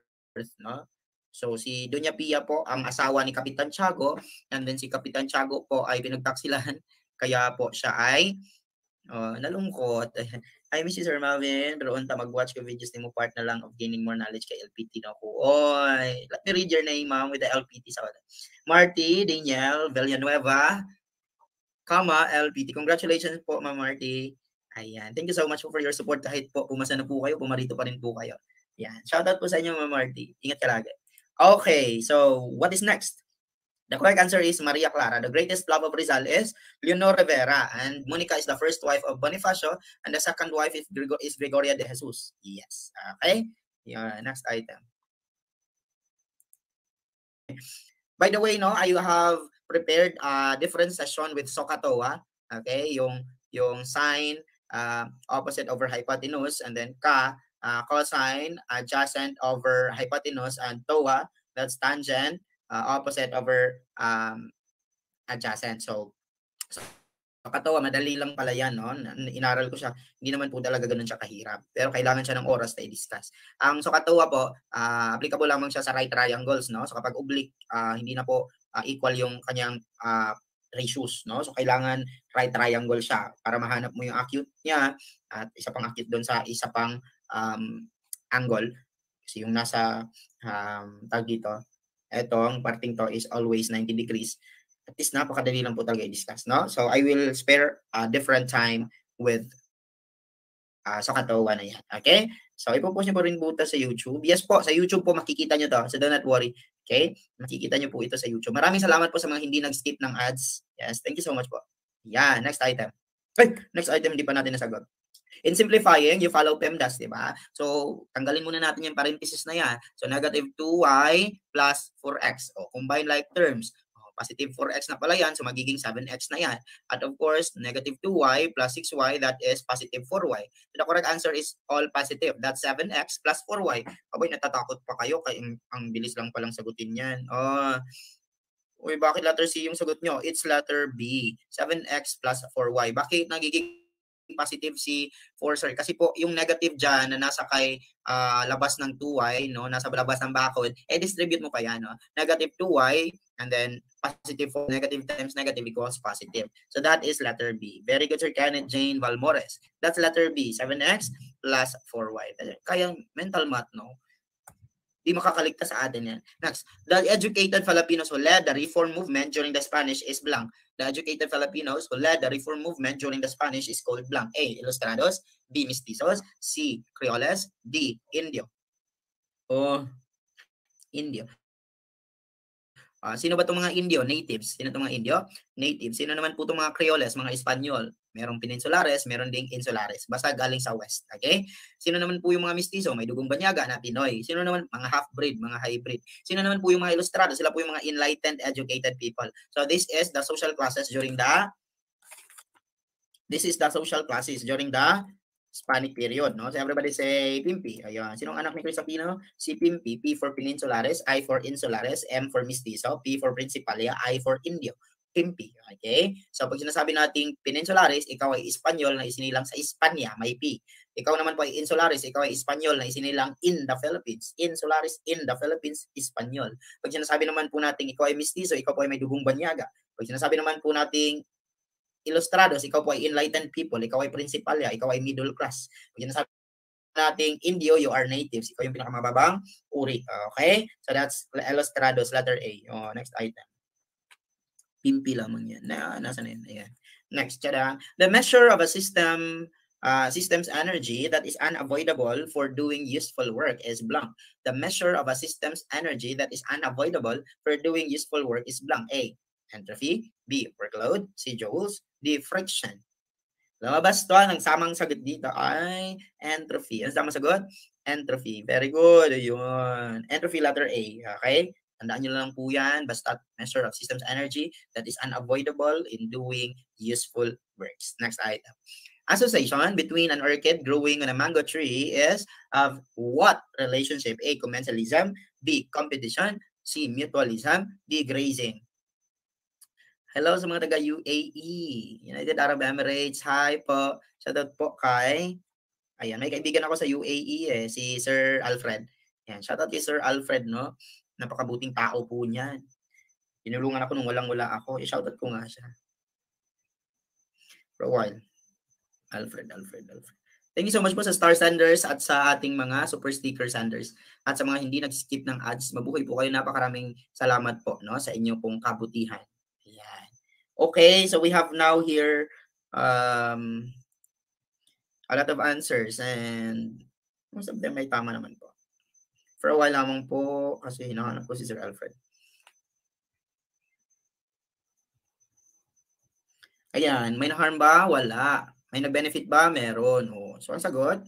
No? So, si Doña Pia po, ang asawa ni Kapitan Tiago. And then si Kapitan Tiago po ay pinagtaksilan. Kaya po siya ay nalungkot. I miss you, Sir Melvin. Roon ta mag-watch ko videos ni mo, part na lang of gaining more knowledge kay LPT na ko. Oy, let me read your name, ma'am, with the LPT sa Marty, Daniel, Villanueva, LPT. Congratulations po, Ma'am Marty. Ayan. Thank you so much for your support. Kahit po pumasa na po kayo, pumarito pa rin po kayo. Ayan. Shoutout po sa inyo, Ma'am Marty. Ingat ka lagi. Okay, so what is next? The correct answer is Maria Clara. The greatest love of Rizal is Leonor Rivera. And Monica is the first wife of Bonifacio. And the second wife is Gregoria de Jesus. Yes. Okay? Yeah, next item. By the way, no, I have prepared a different session with SOHCAHTOA. Okay? Yung sine opposite over hypotenuse. And then cosine adjacent over hypotenuse. And TOA, that's tangent. Opposite over adjacent. So katawa, madali lang pala yan, no? Inaral ko siya. Hindi naman po talaga ganun siya kahirap. Pero kailangan siya ng oras na i-discuss. Ang SOHCAHTOA po, applicable lamang siya sa right triangles, no? So kapag oblique, hindi na po equal yung kanyang ratios, no? So kailangan right triangle siya para mahanap mo yung acute niya at isa pang acute doon sa isa pang angle. Kasi yung nasa tag dito, etong parting to is always 90 degrees. At least napakadali lang po talaga i-discuss, no? So I will spare a different time with SOHCAHTOA na yan. Okay? So ipopost nyo po rin po ito sa YouTube. Yes po, sa YouTube po makikita nyo to. So do not worry. Okay? Makikita nyo po ito sa YouTube. Maraming salamat po sa mga hindi nag-skip ng ads. Yes, thank you so much po. Yan, next item. Ay, next item hindi pa natin nasagot. In simplifying, you follow PEMDAS, di ba? So, tanggalin muna natin yung parenthesis na yan. So, negative 2y plus 4x. O, combine like terms. Positive 4x na pala yan, so magiging 7x na yan. At of course, negative 2y plus 6y, that is positive 4y. So the correct answer is all positive. That's 7x plus 4y. Abay, natatakot pa kayo, kaya ang bilis lang palang sagutin yan. Uy, bakit letter C yung sagot nyo? It's letter B, 7x plus 4y. Bakit nagiging positive si 4, sir? Kasi po yung negative dyan na nasa kay labas ng 2y, no, nasa labas ng bakod, distribute mo pa yan, no? Negative 2y and then positive 4, negative times negative equals positive. So that is letter B. Very good, Sir Kenneth Jane Valmores. That's letter B, 7x plus 4y. Kaya mental math, no? Di makakaligtas sa atin yan. Next, the educated Filipinos who led the reform movement during the Spanish is blank. The educated Filipinos who led the reform movement during the Spanish is called blank. A. Ilustrados. B. Mestizos. C. Creoles. D. Indio. Indio. Sino ba itong mga Indio? Natives. Sino itong mga Indio? Natives. Sino naman po itong mga Creoles? Mga Espanyol. Merong Peninsulares, meron ding Insulares. Basta galing sa West. Okay? Sino naman po yung mga Mestizo? May dugong banyaga na Pinoy. Sino naman? Mga half-breed, mga hybrid. Sino naman po yung mga Ilustrado? Sila po yung mga enlightened, educated people. So this is the social classes during the Hispanic period, no? So everybody say Pimpi. Ayun. Sinong anak ni Chris Aquino? Si Pimpi. P for Peninsulares, I for Insulares, M for Mestizo, P for Principalia, I for Indio. Pimpi. Okay? So pag sinasabi nating Peninsulares, ikaw ay Espanyol na isinilang sa Espanya, may P. Ikaw naman po ay Insulares, ikaw ay Espanyol na isinilang in the Philippines. Insulares in the Philippines, Espanyol. Pag sinasabi naman po nating ikaw ay Mestizo, ikaw po ay may dugong banyaga. Pag sinasabi naman po nating Ilustrados, ikaw po ay enlightened people, ikaw ay Principalia, ikaw ay middle class. Pag sinasabi nating Indio, you are natives, ikaw yung pinakamababang uri. Okay? So that's Ilustrados, letter A. Next item. Pimpi lamang yan. Nasa na yan? Ayan. Next, the measure of a system's energy that is unavoidable for doing useful work is blank. The measure of a system's energy that is unavoidable for doing useful work is blank. A. Entropy. B. Workload. C. Joules. D. Friction. Lumabas to, ang samang sagot dito ay entropy. Ang samang sagot? Entropy. Very good. Ayun. Entropy, letter A. Okay? Tandaan nyo lang po yan. Basta measure of system's energy that is unavoidable in doing useful works. Next item. Association between an orchid growing on a mango tree is of what relationship? A. Commensalism. B. Competition. C. Mutualism. D. Grazing. Hello sa mga taga UAE, United Arab Emirates. Hi po. Shoutout po kay, ayan, may kaibigan ako sa UAE si Sir Alfred. Ayan, shoutout kay Sir Alfred, no? Napakabuting tao po niyan. Tinulungan ako nung walang-wala ako. I-shoutout ko nga siya. For a while. Alfred. Thank you so much po sa Star Senders at sa ating mga Super Sticker Senders. At sa mga hindi nag-skip ng ads, mabuhay po kayo. Napakaraming salamat po, no, sa inyo pong kabutihan. Okay, so we have now here a lot of answers and most of them may tama naman po. For a while lamang po kasi hinahanap ko si Sir Alfred. Ayan, may na-harm ba? Wala. May nag-benefit ba? Meron. So ang sagot?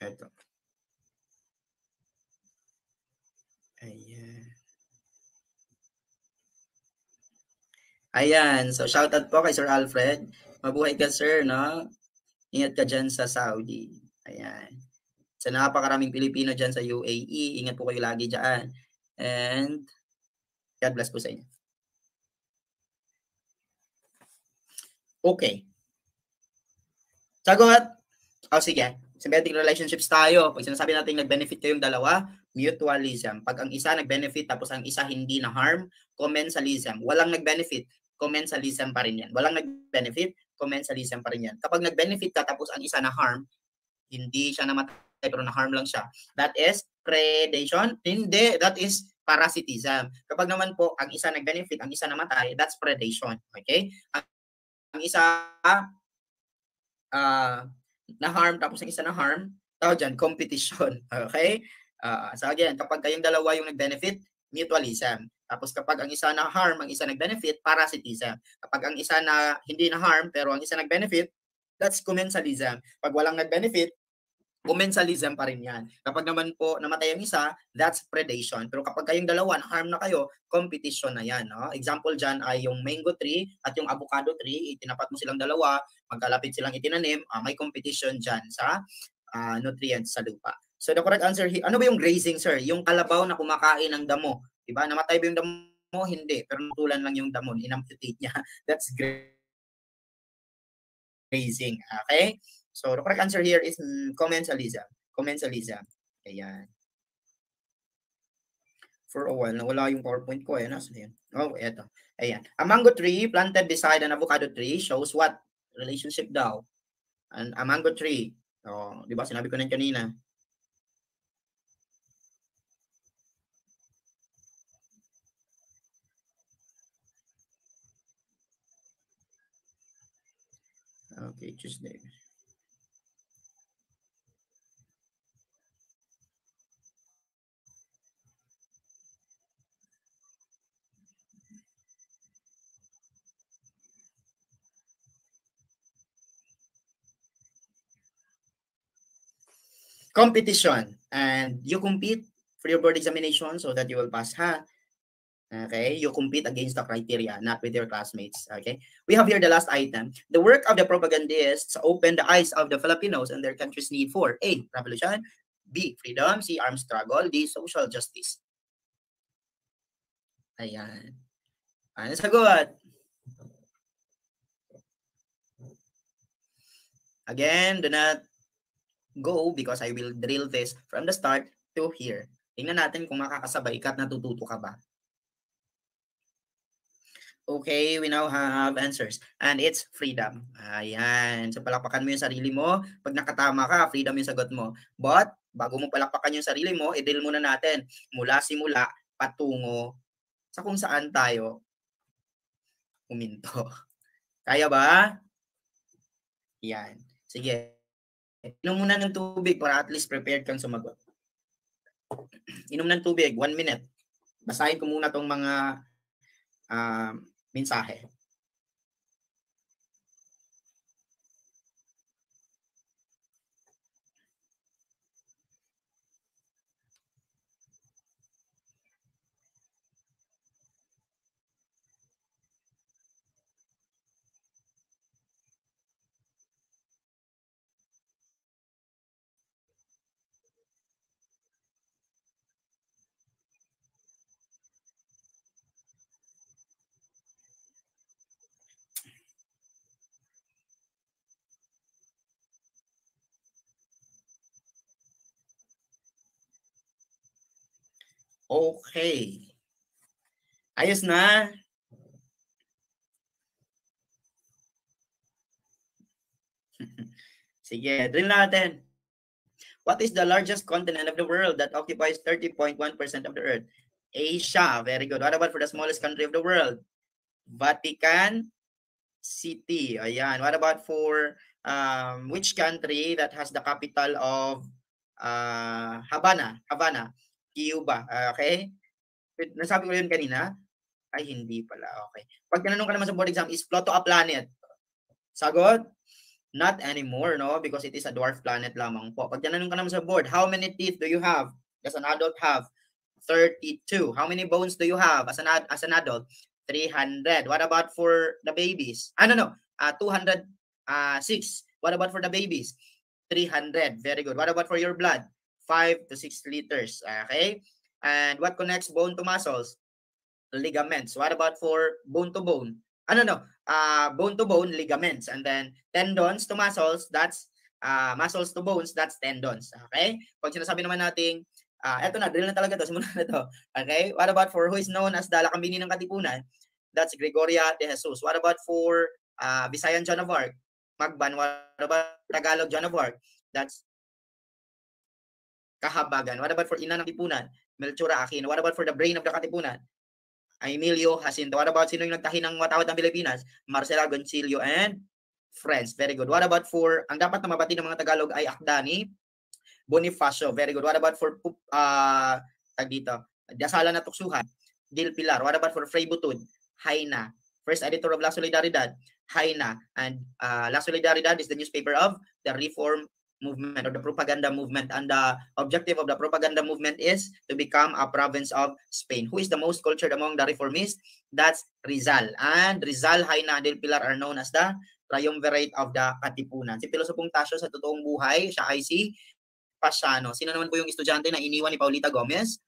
Ito. Ayan. So shoutout po kay Sir Alfred. Mabuhay ka, sir, no? Ingat ka dyan sa Saudi. Ayan. Sa napakaraming Pilipino dyan sa UAE, ingat po kayo lagi dyan. And God bless po sa inyo. Okay. Sagot. Sige. Symbiotic relationships tayo. Pag sinasabi natin nag-benefit kayong dalawa, mutualism. Pag ang isa nag-benefit tapos ang isa hindi na-harm, commensalism. Walang nag-benefit, commensalism pa rin yan. Walang nag-benefit, commensalism pa rin yan. Kapag nag-benefit ka tapos ang isa na-harm, hindi siya namatay pero na-harm lang siya. That is predation? Hindi. That is parasitism. Kapag naman po ang isa nag-benefit, ang isa namatay, that's predation. Okay? Ang isa na-harm tapos ang isa na-harm, tawag dyan, competition. Okay? So again, kapag kayong dalawa yung nag-benefit, mutualism. Tapos kapag ang isa na-harm, ang isa nag-benefit, parasitism. Kapag ang isa na hindi na-harm, pero ang isa nag-benefit, that's commensalism. Pag walang nag-benefit, commensalism pa rin yan. Kapag naman po namatay ang isa, that's predation. Pero kapag kayong dalawa, na-harm na kayo, competition na yan. No? Example dyan ay yung mango tree at yung avocado tree, itinapat mo silang dalawa, magkalapit silang itinanim, may competition dyan sa nutrients sa lupa. So the correct answer here, ano ba yung grazing, sir? Yung kalabaw na kumakain ng damo. Diba? Namatay ba yung damo? Hindi. Pero natulan lang yung damo. Inamputate niya. That's grazing. Okay? So the correct answer here is commensalism. Commensalism. Ayan. For a while, nawala yung PowerPoint ko. Ayan, nasa yan. Oh, eto. Ayan. A mango tree planted beside an avocado tree shows what? Relationship daw. A mango tree. Oh, di ba? Sinabi ko na kanina. Okay, Tuesday. Competition. And you compete for your board examination so that you will pass, ha? Okay, you compete against the criteria, not with your classmates. Okay, we have here the last item. The work of the propagandists opened the eyes of the Filipinos and their country's need for A, revolution, B, freedom, C, armed struggle, D, social justice. Ayan. Ano sagot? Again, do not go because I will drill this from the start to here. Tingnan natin kung makakasabay ka at natututo ka ba. Okay, we now have answers. And it's freedom. Ayan. So, palakpakan mo yung sarili mo. Pag nakatama ka, freedom yung sagot mo. But, bago mo palakpakan yung sarili mo, i-drill muna natin mula simula patungo sa kung saan tayo huminto. Kaya ba? Yan. Sige. Inom muna ng tubig para at least prepared kang sumagot. Inom ng tubig, 1 minute. Basahin ko muna tong mga mensahe. Okay. Ayos na? Sige, drill natin. What is the largest continent of the world that occupies 30.1% of the earth? Asia. Very good. What about for the smallest country of the world? Vatican City. Ayan. What about for which country that has the capital of Havana? Havana. Cuba. Okay? Nasabi ko yun kanina? Ay, hindi pala. Okay. Pag tinanong ka naman sa board exam, is Pluto a planet? Sagot? Not anymore, no? Because it is a dwarf planet lamang po. Pag tinanong ka naman sa board, how many teeth do you have? As an adult have 32. How many bones do you have as an adult? 300. What about for the babies? 206. What about for the babies? 300. Very good. What about for your blood? 5 to 6 liters. Okay? And what connects bone to muscles? Ligaments. What about for bone to bone? Bone to bone, ligaments. And then tendons to muscles, that's muscles to bones, that's tendons. Okay? Pag sinasabi naman natin, eto na, drill na talaga to, simula na to. Okay? What about for who is known as the Lakambini ng Katipunan? That's Gregoria de Jesus. What about for Visayan Joan of Arc? Magban. What about Tagalog Joan of Arc? That's Kahabagan. What about for Ina ng Katipunan? Melchora Aquino. What about for the brain of the Katipunan? Emilio Jacinto. What about sino yung nagtahi ng Watawat ng Pilipinas? Marcela Goncillo and friends. Very good. What about for, ang dapat na mabati ng mga Tagalog ay Akdani Bonifacio. Very good. What about for Dasalan na Tuksuhan? Dil Pilar. What about for Fray Butud? Haina. First editor of La Solidaridad? Haina. And La Solidaridad is the newspaper of the Reform movement or the propaganda movement, and the objective of the propaganda movement is to become a province of Spain. Who is the most cultured among the reformists? That's Rizal. And Rizal, Haina, Del Pilar are known as the triumvirate of the Katipunan. Si Pilosopong Tasio sa totoong buhay, siya ay si Pasiano. Sino naman po yung estudyante na iniwan ni Paulita Gomez?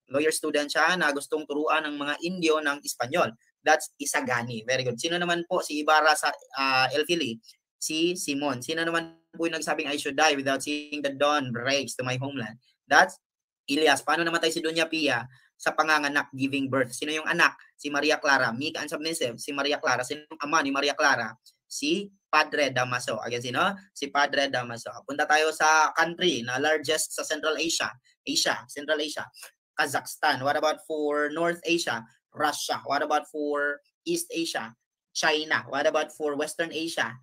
Lawyer student siya na gustong turuan ng mga Indio ng Espanyol. That's Isagani. Very good. Sino naman po si Ibarra sa El Fili? Si Simon. Sino naman po yung nagsabing I should die without seeing the dawn breaks to my homeland? That's Elias. Paano namatay si Doña Pia? sa panganganak, giving birth. Sino yung anak? Si Maria Clara. Meek and submissive, si Maria Clara. Sino yung ama ni Maria Clara? Si Padre Damaso. Again, sino? Si Padre Damaso. Punta tayo sa country na largest sa Central Asia. Central Asia. Kazakhstan. What about for North Asia? Russia. What about for East Asia? China. What about for Western Asia?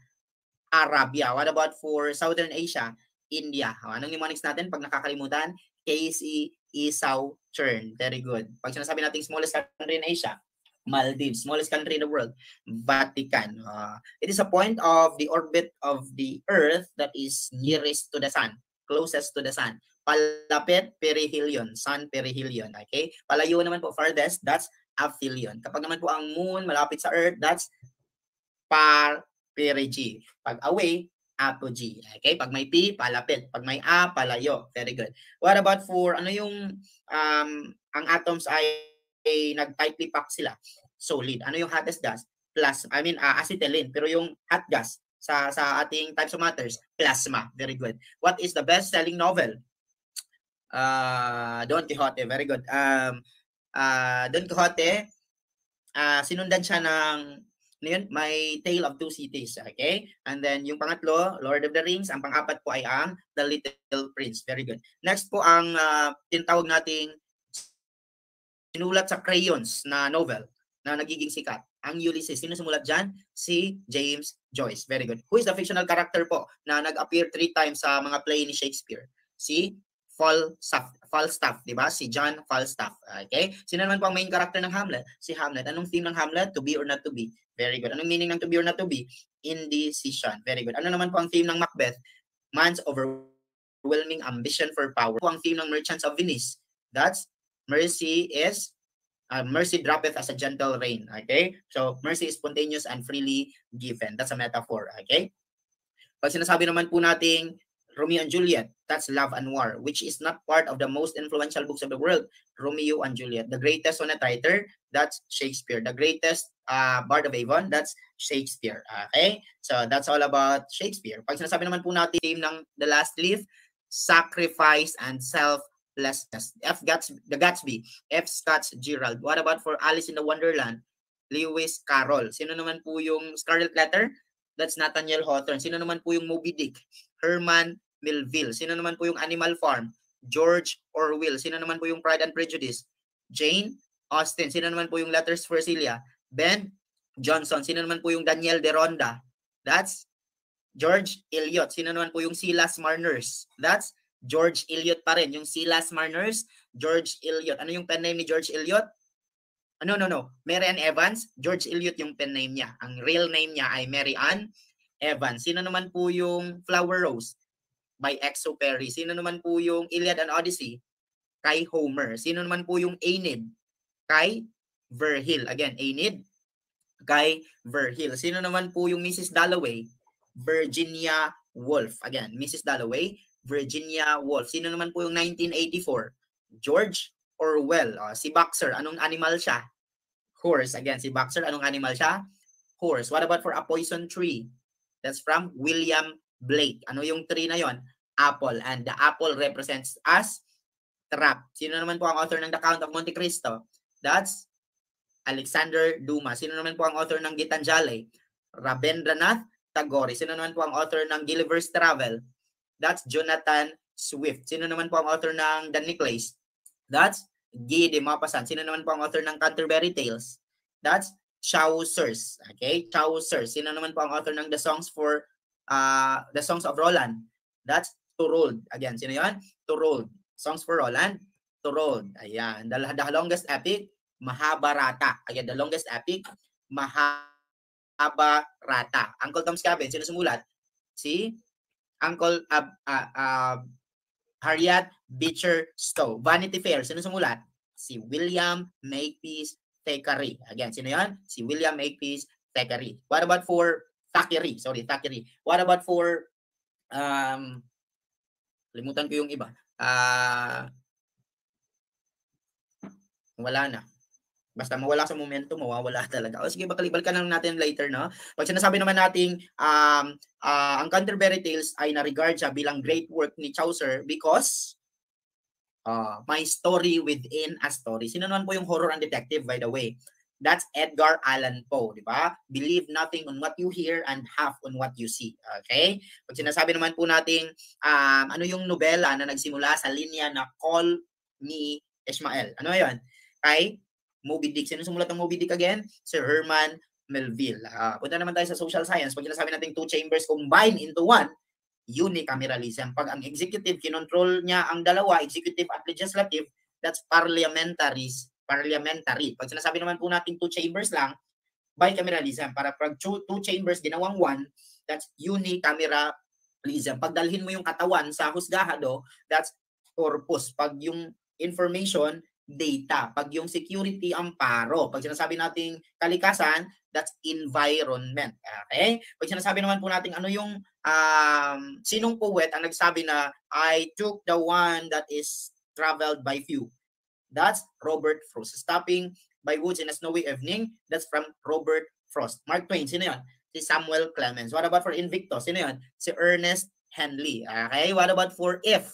Arabia. What about for Southern Asia? India. Anong mnemonics natin pag nakakalimutan? Casey, Esau, Chern. Very good. Pag sinasabi natin smallest country in Asia, Maldives. Smallest country in the world, Vatican. It is a point of the orbit of the Earth that is nearest to the Sun, closest to the Sun. Palapit, perihelion. Sun, perihelion. Okay? Palayo naman po, farthest, that's aphelion. Kapag naman po ang moon malapit sa Earth, that's perigee. Pag away, apogee. Okay? Pag may P, palapit. Pag may A, palayo. Very good. What about for, ano yung, ang atoms ay nag-tightly packed sila? Solid. Ano yung hottest gas? Acetylene. Pero yung hot gas sa ating types of matters, plasma. Very good. What is the best-selling novel? Don Quixote. Very good. Don Quixote, sinundan siya ng may Tale of Two Cities, okay? And then yung pangatlo, Lord of the Rings. Ang pang-apat po ay ang The Little Prince. Very good. Next po ang tinatawag nating sinulat sa crayons na novel na nagiging sikat. Ang Ulysses. Sino sumulat dyan? Si James Joyce. Very good. Who is the fictional character po na nag-appear 3 times sa mga play ni Shakespeare? Si Falstaff, di ba? Si John Falstaff. Okay? Sino naman po ang main character ng Hamlet? Si Hamlet. Anong theme ng Hamlet? To be or not to be. Very good. Anong meaning ng to be or not to be? Indecision. Very good. Ano naman po ang theme ng Macbeth? Man's overwhelming ambition for power. Ano po ang theme ng Merchants of Venice? That's mercy droppeth as a gentle rain. Okay? So, mercy is spontaneous and freely given. That's a metaphor. Okay? Pag sinasabi naman po nating Romeo and Juliet, that's Love and War, which is not part of the most influential books of the world. Romeo and Juliet. The greatest sonnet writer, that's Shakespeare. The greatest Bard of Avon, that's Shakespeare. Okay? So, that's all about Shakespeare. Pag sinasabi naman po natin theme ng The Last Leaf, sacrifice and selflessness. The Gatsby. F. Scott Fitzgerald. What about for Alice in the Wonderland? Lewis Carroll. Sino naman po yung Scarlet Letter? That's Nathaniel Hawthorne. Sino naman po yung Moby Dick? Herman Melville. Sino naman po yung Animal Farm? George Orwell. Sino naman po yung Pride and Prejudice? Jane Austen. Sino naman po yung Letters for Celia? Ben Jonson. Sino naman po yung Daniel de Ronda? That's George Eliot. Sino naman po yung Silas Marners? That's George Eliot pa rin. Yung Silas Marners, George Eliot. Ano yung pen name ni George Eliot? No. Mary Ann Evans. George Eliot yung pen name niya. Ang real name niya ay Mary Ann Evans. Sino naman po yung Flower Rose? By Exupéry. Sino naman po yung Iliad and Odyssey? Kay Homer. Sino naman po yung Aeneid? Kay Virgil. Again, Aeneid kay Virgil. Sino naman po yung Mrs. Dalloway? Virginia Woolf. Again, Mrs. Dalloway, Virginia Woolf. Sino naman po yung 1984? George Orwell. Si Boxer, anong animal siya? Horse. Again, si Boxer, anong animal siya? Horse. What about for A Poison Tree? That's from William Blake. Ano yung tree na yon? Apple. And the apple represents as trap. Sino naman po ang author ng The Count of Monte Cristo? That's Alexander Dumas. Sino naman po ang author ng Gitanjali? Rabindranath Tagore. Sino naman po ang author ng Gulliver's Travel? That's Jonathan Swift. Sino naman po ang author ng The Necklace? That's Guy de Maupassant. Sino naman po ang author ng Canterbury Tales? That's Chaucer's. Okay? Chaucer. Sino naman po ang author ng The Songs of Roland? That's Thorold. Again, sino yan? Thorold. Songs for Roland, Thorold. Ayan. The longest epic, Mahabharata. Again, the longest epic, Mahabharata. Uncle Tom's Cabin, sino sumulat? Si Uncle Harriet Beecher Stowe. Vanity Fair, sino sumulat? Si William Makepeace Thackeray. Again, sino yan? Si William Makepeace Thackeray. What about for Thackeray? Thackeray. What about for limutan ko yung iba. Wala na. Basta mawala sa momento, mawawala talaga. O sige, balikan lang natin later, no? Pag sinasabi naman nating ang Canterbury Tales ay na-regard siya bilang great work ni Chaucer because My Story Within a Story. Sino naman po yung horror and detective, by the way? That's Edgar Allan Poe, di ba? Believe nothing on what you hear and half on what you see. Okay? Pag sinasabi naman po natin, ano yung nobela na nagsimula sa linya na Call Me Ishmael? Ano yun? Kay Moby Dick. Sino sumulat ng Moby Dick again? Sir Herman Melville. Punta naman tayo sa social science. Pag sinasabi natin two chambers combined into one, unicameralism. Pag ang executive, kinontrol niya ang dalawa, executive at legislative, that's parliamentary. Pag sinasabi naman po natin two chambers lang, bicameralism. Para pag two chambers ginawang one, that's unicameralism. Pag dalhin mo yung katawan sa husgahado, that's corpus. Pag yung information, data. Pag yung security, amparo. Pag sinasabi nating kalikasan, that's environment. Okay? Pag sinasabi naman po natin ano yung sinong poet ang nagsabi na I took the one that is traveled by few. That's Robert Frost. Stopping by Woods in a Snowy Evening, that's from Robert Frost. Mark Twain, sino yun? Si Samuel Clemens. What about for Invictus? Sino yun? Si Ernest Henley. Okay? What about for If?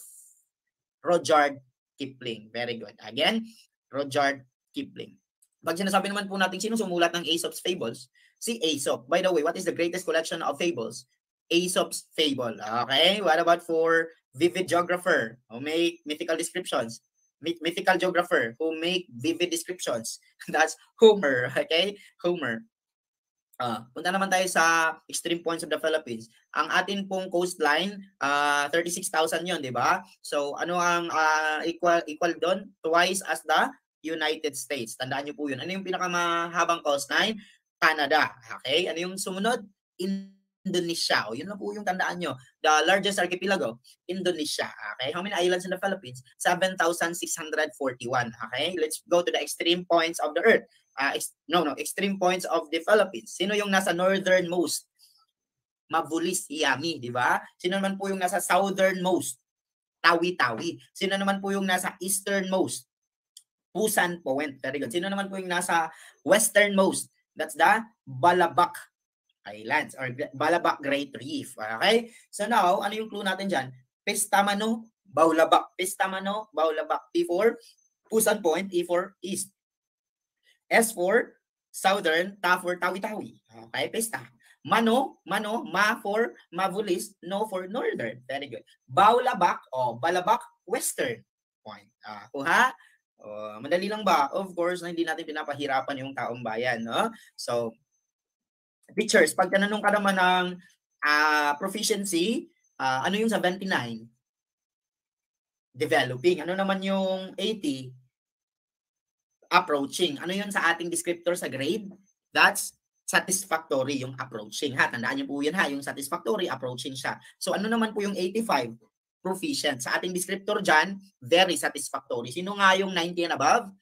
Rudyard Kipling. Very good. Again, Rudyard Kipling. Pag sinasabi naman po natin sino sumulat ng Aesop's Fables, si Aesop. By the way, what is the greatest collection of fables? Aesop's Fable. Okay? What about for vivid geographer who make mythical descriptions? Mythical geographer who make vivid descriptions. That's Homer. Okay? Homer. Punta naman tayo sa extreme points of the Philippines. Ang atin pong coastline, 36,000 yun, di ba? So, ano ang equal doon? Twice as the United States. Tandaan nyo po yun. Ano yung pinakamahabang coastline? Canada. Okay? Ano yung sumunod? Indonesia. O, yun lang po yung tandaan nyo. The largest archipelago, Indonesia. Okay? How many islands in the Philippines? 7,641. Okay? Let's go to the extreme points of the Earth. Extreme points of the Philippines. Sino yung nasa northernmost? Mabulis, Yami, di ba? Sino naman po yung nasa southernmost? Tawi-Tawi. Sino naman po yung nasa easternmost? Pusan Point. Very good. Sino naman po yung nasa westernmost? That's the Balabac Islands or Balabac Great Reef. Okay? So now, ano yung clue natin dyan? Pestamano, Baulabac. Pestamano, Baulabac. P for Pusan Point, E for east. S for southern, Ta for Tawi-Tawi. Okay, Pesta. Mano, Ma for Mavulis, No for northern. Very good. Baulabac o Balabac, western point. Kuha? Madali lang ba? Of course, hindi natin pinapahirapan yung taong bayan. No? So, teachers, pag tanong ka naman ng proficiency, ano yung 79? Developing. Ano naman yung 80? Approaching. Ano yun sa ating descriptor sa grade? That's satisfactory, yung approaching. Tandaan niyo po yun yung satisfactory, approaching siya. So ano naman po yung 85? Proficient. Sa ating descriptor dyan, very satisfactory. Sino nga yung 90 and above?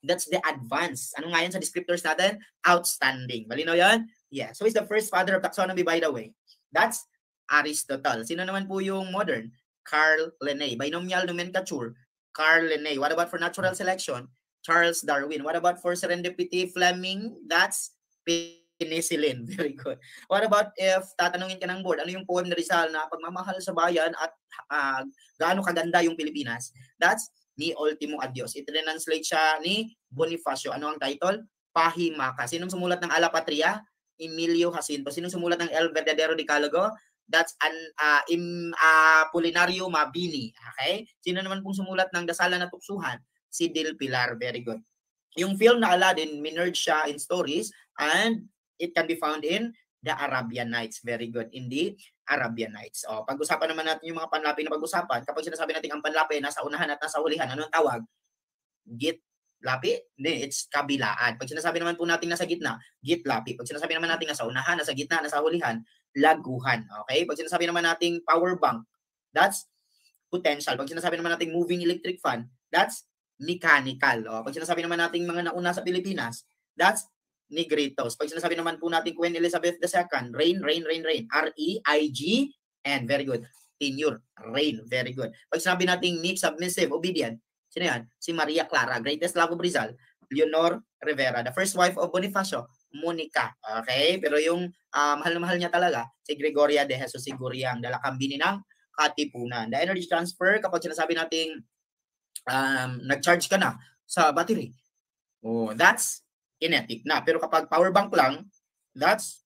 That's the advanced. Ano nga yan sa descriptors natin? Outstanding. Malinaw yan? Yeah. So is the first father of taxonomy, by the way. That's Aristotle. Sino naman po yung modern? Carl Linné. Binomial nomenclature, Carl Linné. What about for natural selection? Charles Darwin. What about for serendipity? Fleming. That's penicillin. Very good. What about if tatanungin ka ng board, ano yung poem ni Rizal na pagmamahal sa bayan at gaano kaganda yung Pilipinas? That's Ni Ultimo Adios. I-translate siya ni Bonifacio. Ano ang title? Pahimaka. Sinong sumulat ng Ala Patria? Emilio Jacinto. Sinong sumulat ng El Verdadero Decalogo? That's Apolinario Mabini. Okay? Sino naman pong sumulat ng Dasalan at Tuksuhan? Si Del Pilar. Very good. Yung film na Aladdin, minerge siya in stories and it can be found in the Arabian Nights. Very good. In the Arabian Nights. Pag-usapan naman natin yung mga panlapi na pag-usapan. Kapag sinasabi natin ang panlapi nasa unahan at nasa hulihan, ano ang tawag? Gitlapi? Hindi, it's kabilaan. Pag sinasabi naman po natin nasa gitna, gitlapi. Pag sinasabi naman natin nasa unahan, nasa gitna, nasa hulihan, laguhan. Okay? Pag sinasabi naman natin power bank, that's potential. Pag sinasabi naman natin moving electric fan, that's mechanical. Pag sinasabi naman natin mga nauna sa Pilipinas, that's Negritos. Pag sinasabi naman po natin Queen Elizabeth II, reign. R-E-I-G-N. Very good. Tenure. Reign. Very good. Pag sinabi natin meek, submissive, obedient, sino yan? Si Maria Clara. Greatest love of Rizal, Leonor Rivera. The first wife of Bonifacio, Monica. Okay? Pero yung mahal na mahal niya talaga, si Gregoria de Jesus Siguriang, Dalakambini ng Katipunan. The energy transfer, kapag sinasabi natin nag-charge ka na sa battery. Oh, that's kinetic na. Pero kapag power bank lang, that's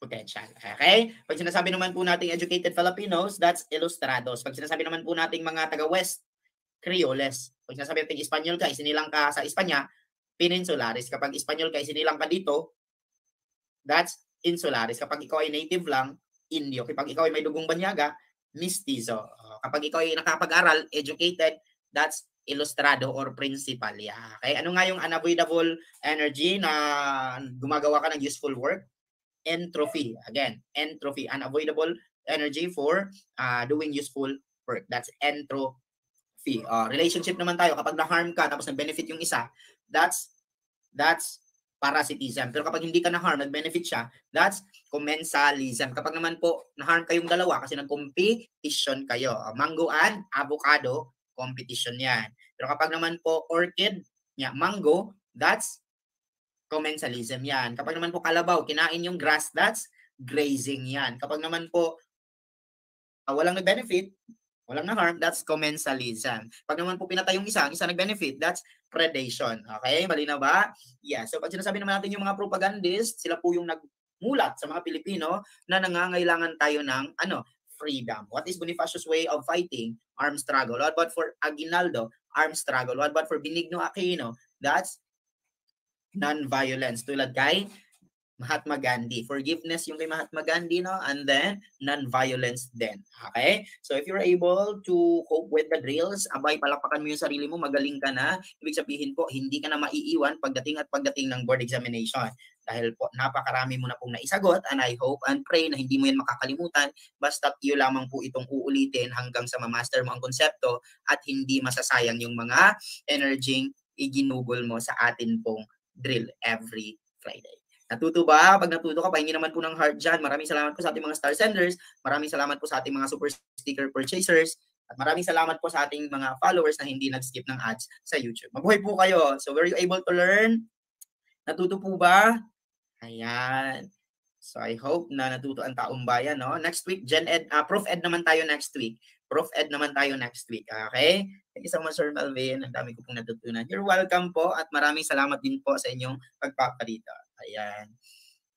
potential. Okay? Pag sinasabi naman po nating educated Filipinos, that's ilustrados. Pag sinasabi naman po nating mga taga-West, Creoles. Pag sinasabi nating Espanyol ka, isinilang ka sa Espanya, Peninsularis. Kapag Espanyol ka, isinilang ka dito, that's Insularis. Kapag ikaw ay native lang, Indio. Kapag ikaw ay may dugong banyaga, Mestizo. Kapag ikaw ay nakapag-aral, educated, that's Ilustrado or Principal. Yeah. Okay? Ano nga yung unavoidable energy na gumagawa ka ng useful work? Entropy. Again, entropy. Unavoidable energy for doing useful work. That's entropy. Relationship naman tayo. Kapag na-harm ka tapos nag-benefit yung isa, that's parasitism. Pero kapag hindi ka na-harm, nag-benefit siya, that's commensalism. Kapag naman po na-harm kayong dalawa kasi nag-competition kayo. Mango and avocado, competition yan. Pero kapag naman po orchid, mango, that's commensalism yan. Kapag naman po kalabaw, kinain yung grass, that's grazing yan. Kapag naman po walang nag-benefit, walang na-harm, that's commensalism. Pag naman po pinatay yung isa nag-benefit, that's predation. Okay? Malinaw ba? Yeah. So pag sinasabi naman natin yung mga propagandists, sila po yung nagmulat sa mga Pilipino na nangangailangan tayo ng freedom. What is Bonifacio's way of fighting? Armed struggle. What about for Aguinaldo? Armed struggle. What about for Benigno Aquino? That's non-violence. Tulad kay Mahatma Gandhi. Forgiveness yung kay Mahatma Gandhi, no? And then, non-violence din. Okay? So, if you're able to cope with the drills, abay, palakpakan mo yung sarili mo, magaling ka na. Ibig sabihin po, hindi ka na maiiwan pagdating ng board examination. Dahil po, napakarami mo na pong naisagot, and I hope and pray na hindi mo yan makakalimutan, basta iyo lamang po itong uulitin hanggang sa ma-master mo ang konsepto at hindi masasayang yung mga energy iginugol mo sa atin pong drill every Friday. Natuto ba? Pag natuto ka, pahingi naman po ng heart dyan. Maraming salamat po sa ating mga star senders. Maraming salamat po sa ating mga super sticker purchasers. At maraming salamat po sa ating mga followers na hindi nag-skip ng ads sa YouTube. Mabuhay po kayo. So, were you able to learn? Natuto po ba? Ayan. So, I hope na natuto ang taong bayan. No? Next week, Prof Ed naman tayo next week. Okay? Thank you so much, Sir Melvin. Ang dami ko pong natutunan. You're welcome po at maraming salamat din po sa inyong pagpaparito.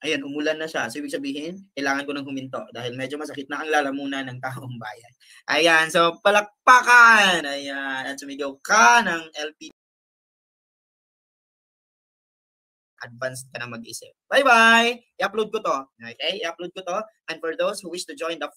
Ayan, umulan na siya. So, ibig sabihin, kailangan ko nang huminto dahil medyo masakit na ang lalamunan ng taong bayan. Ayan, so palakpakan! Ayan, at sumigaw ka ng LP. Advanced ka na mag-isip. Bye-bye! I-upload ko to. Okay? I-upload ko to. And for those who wish to join the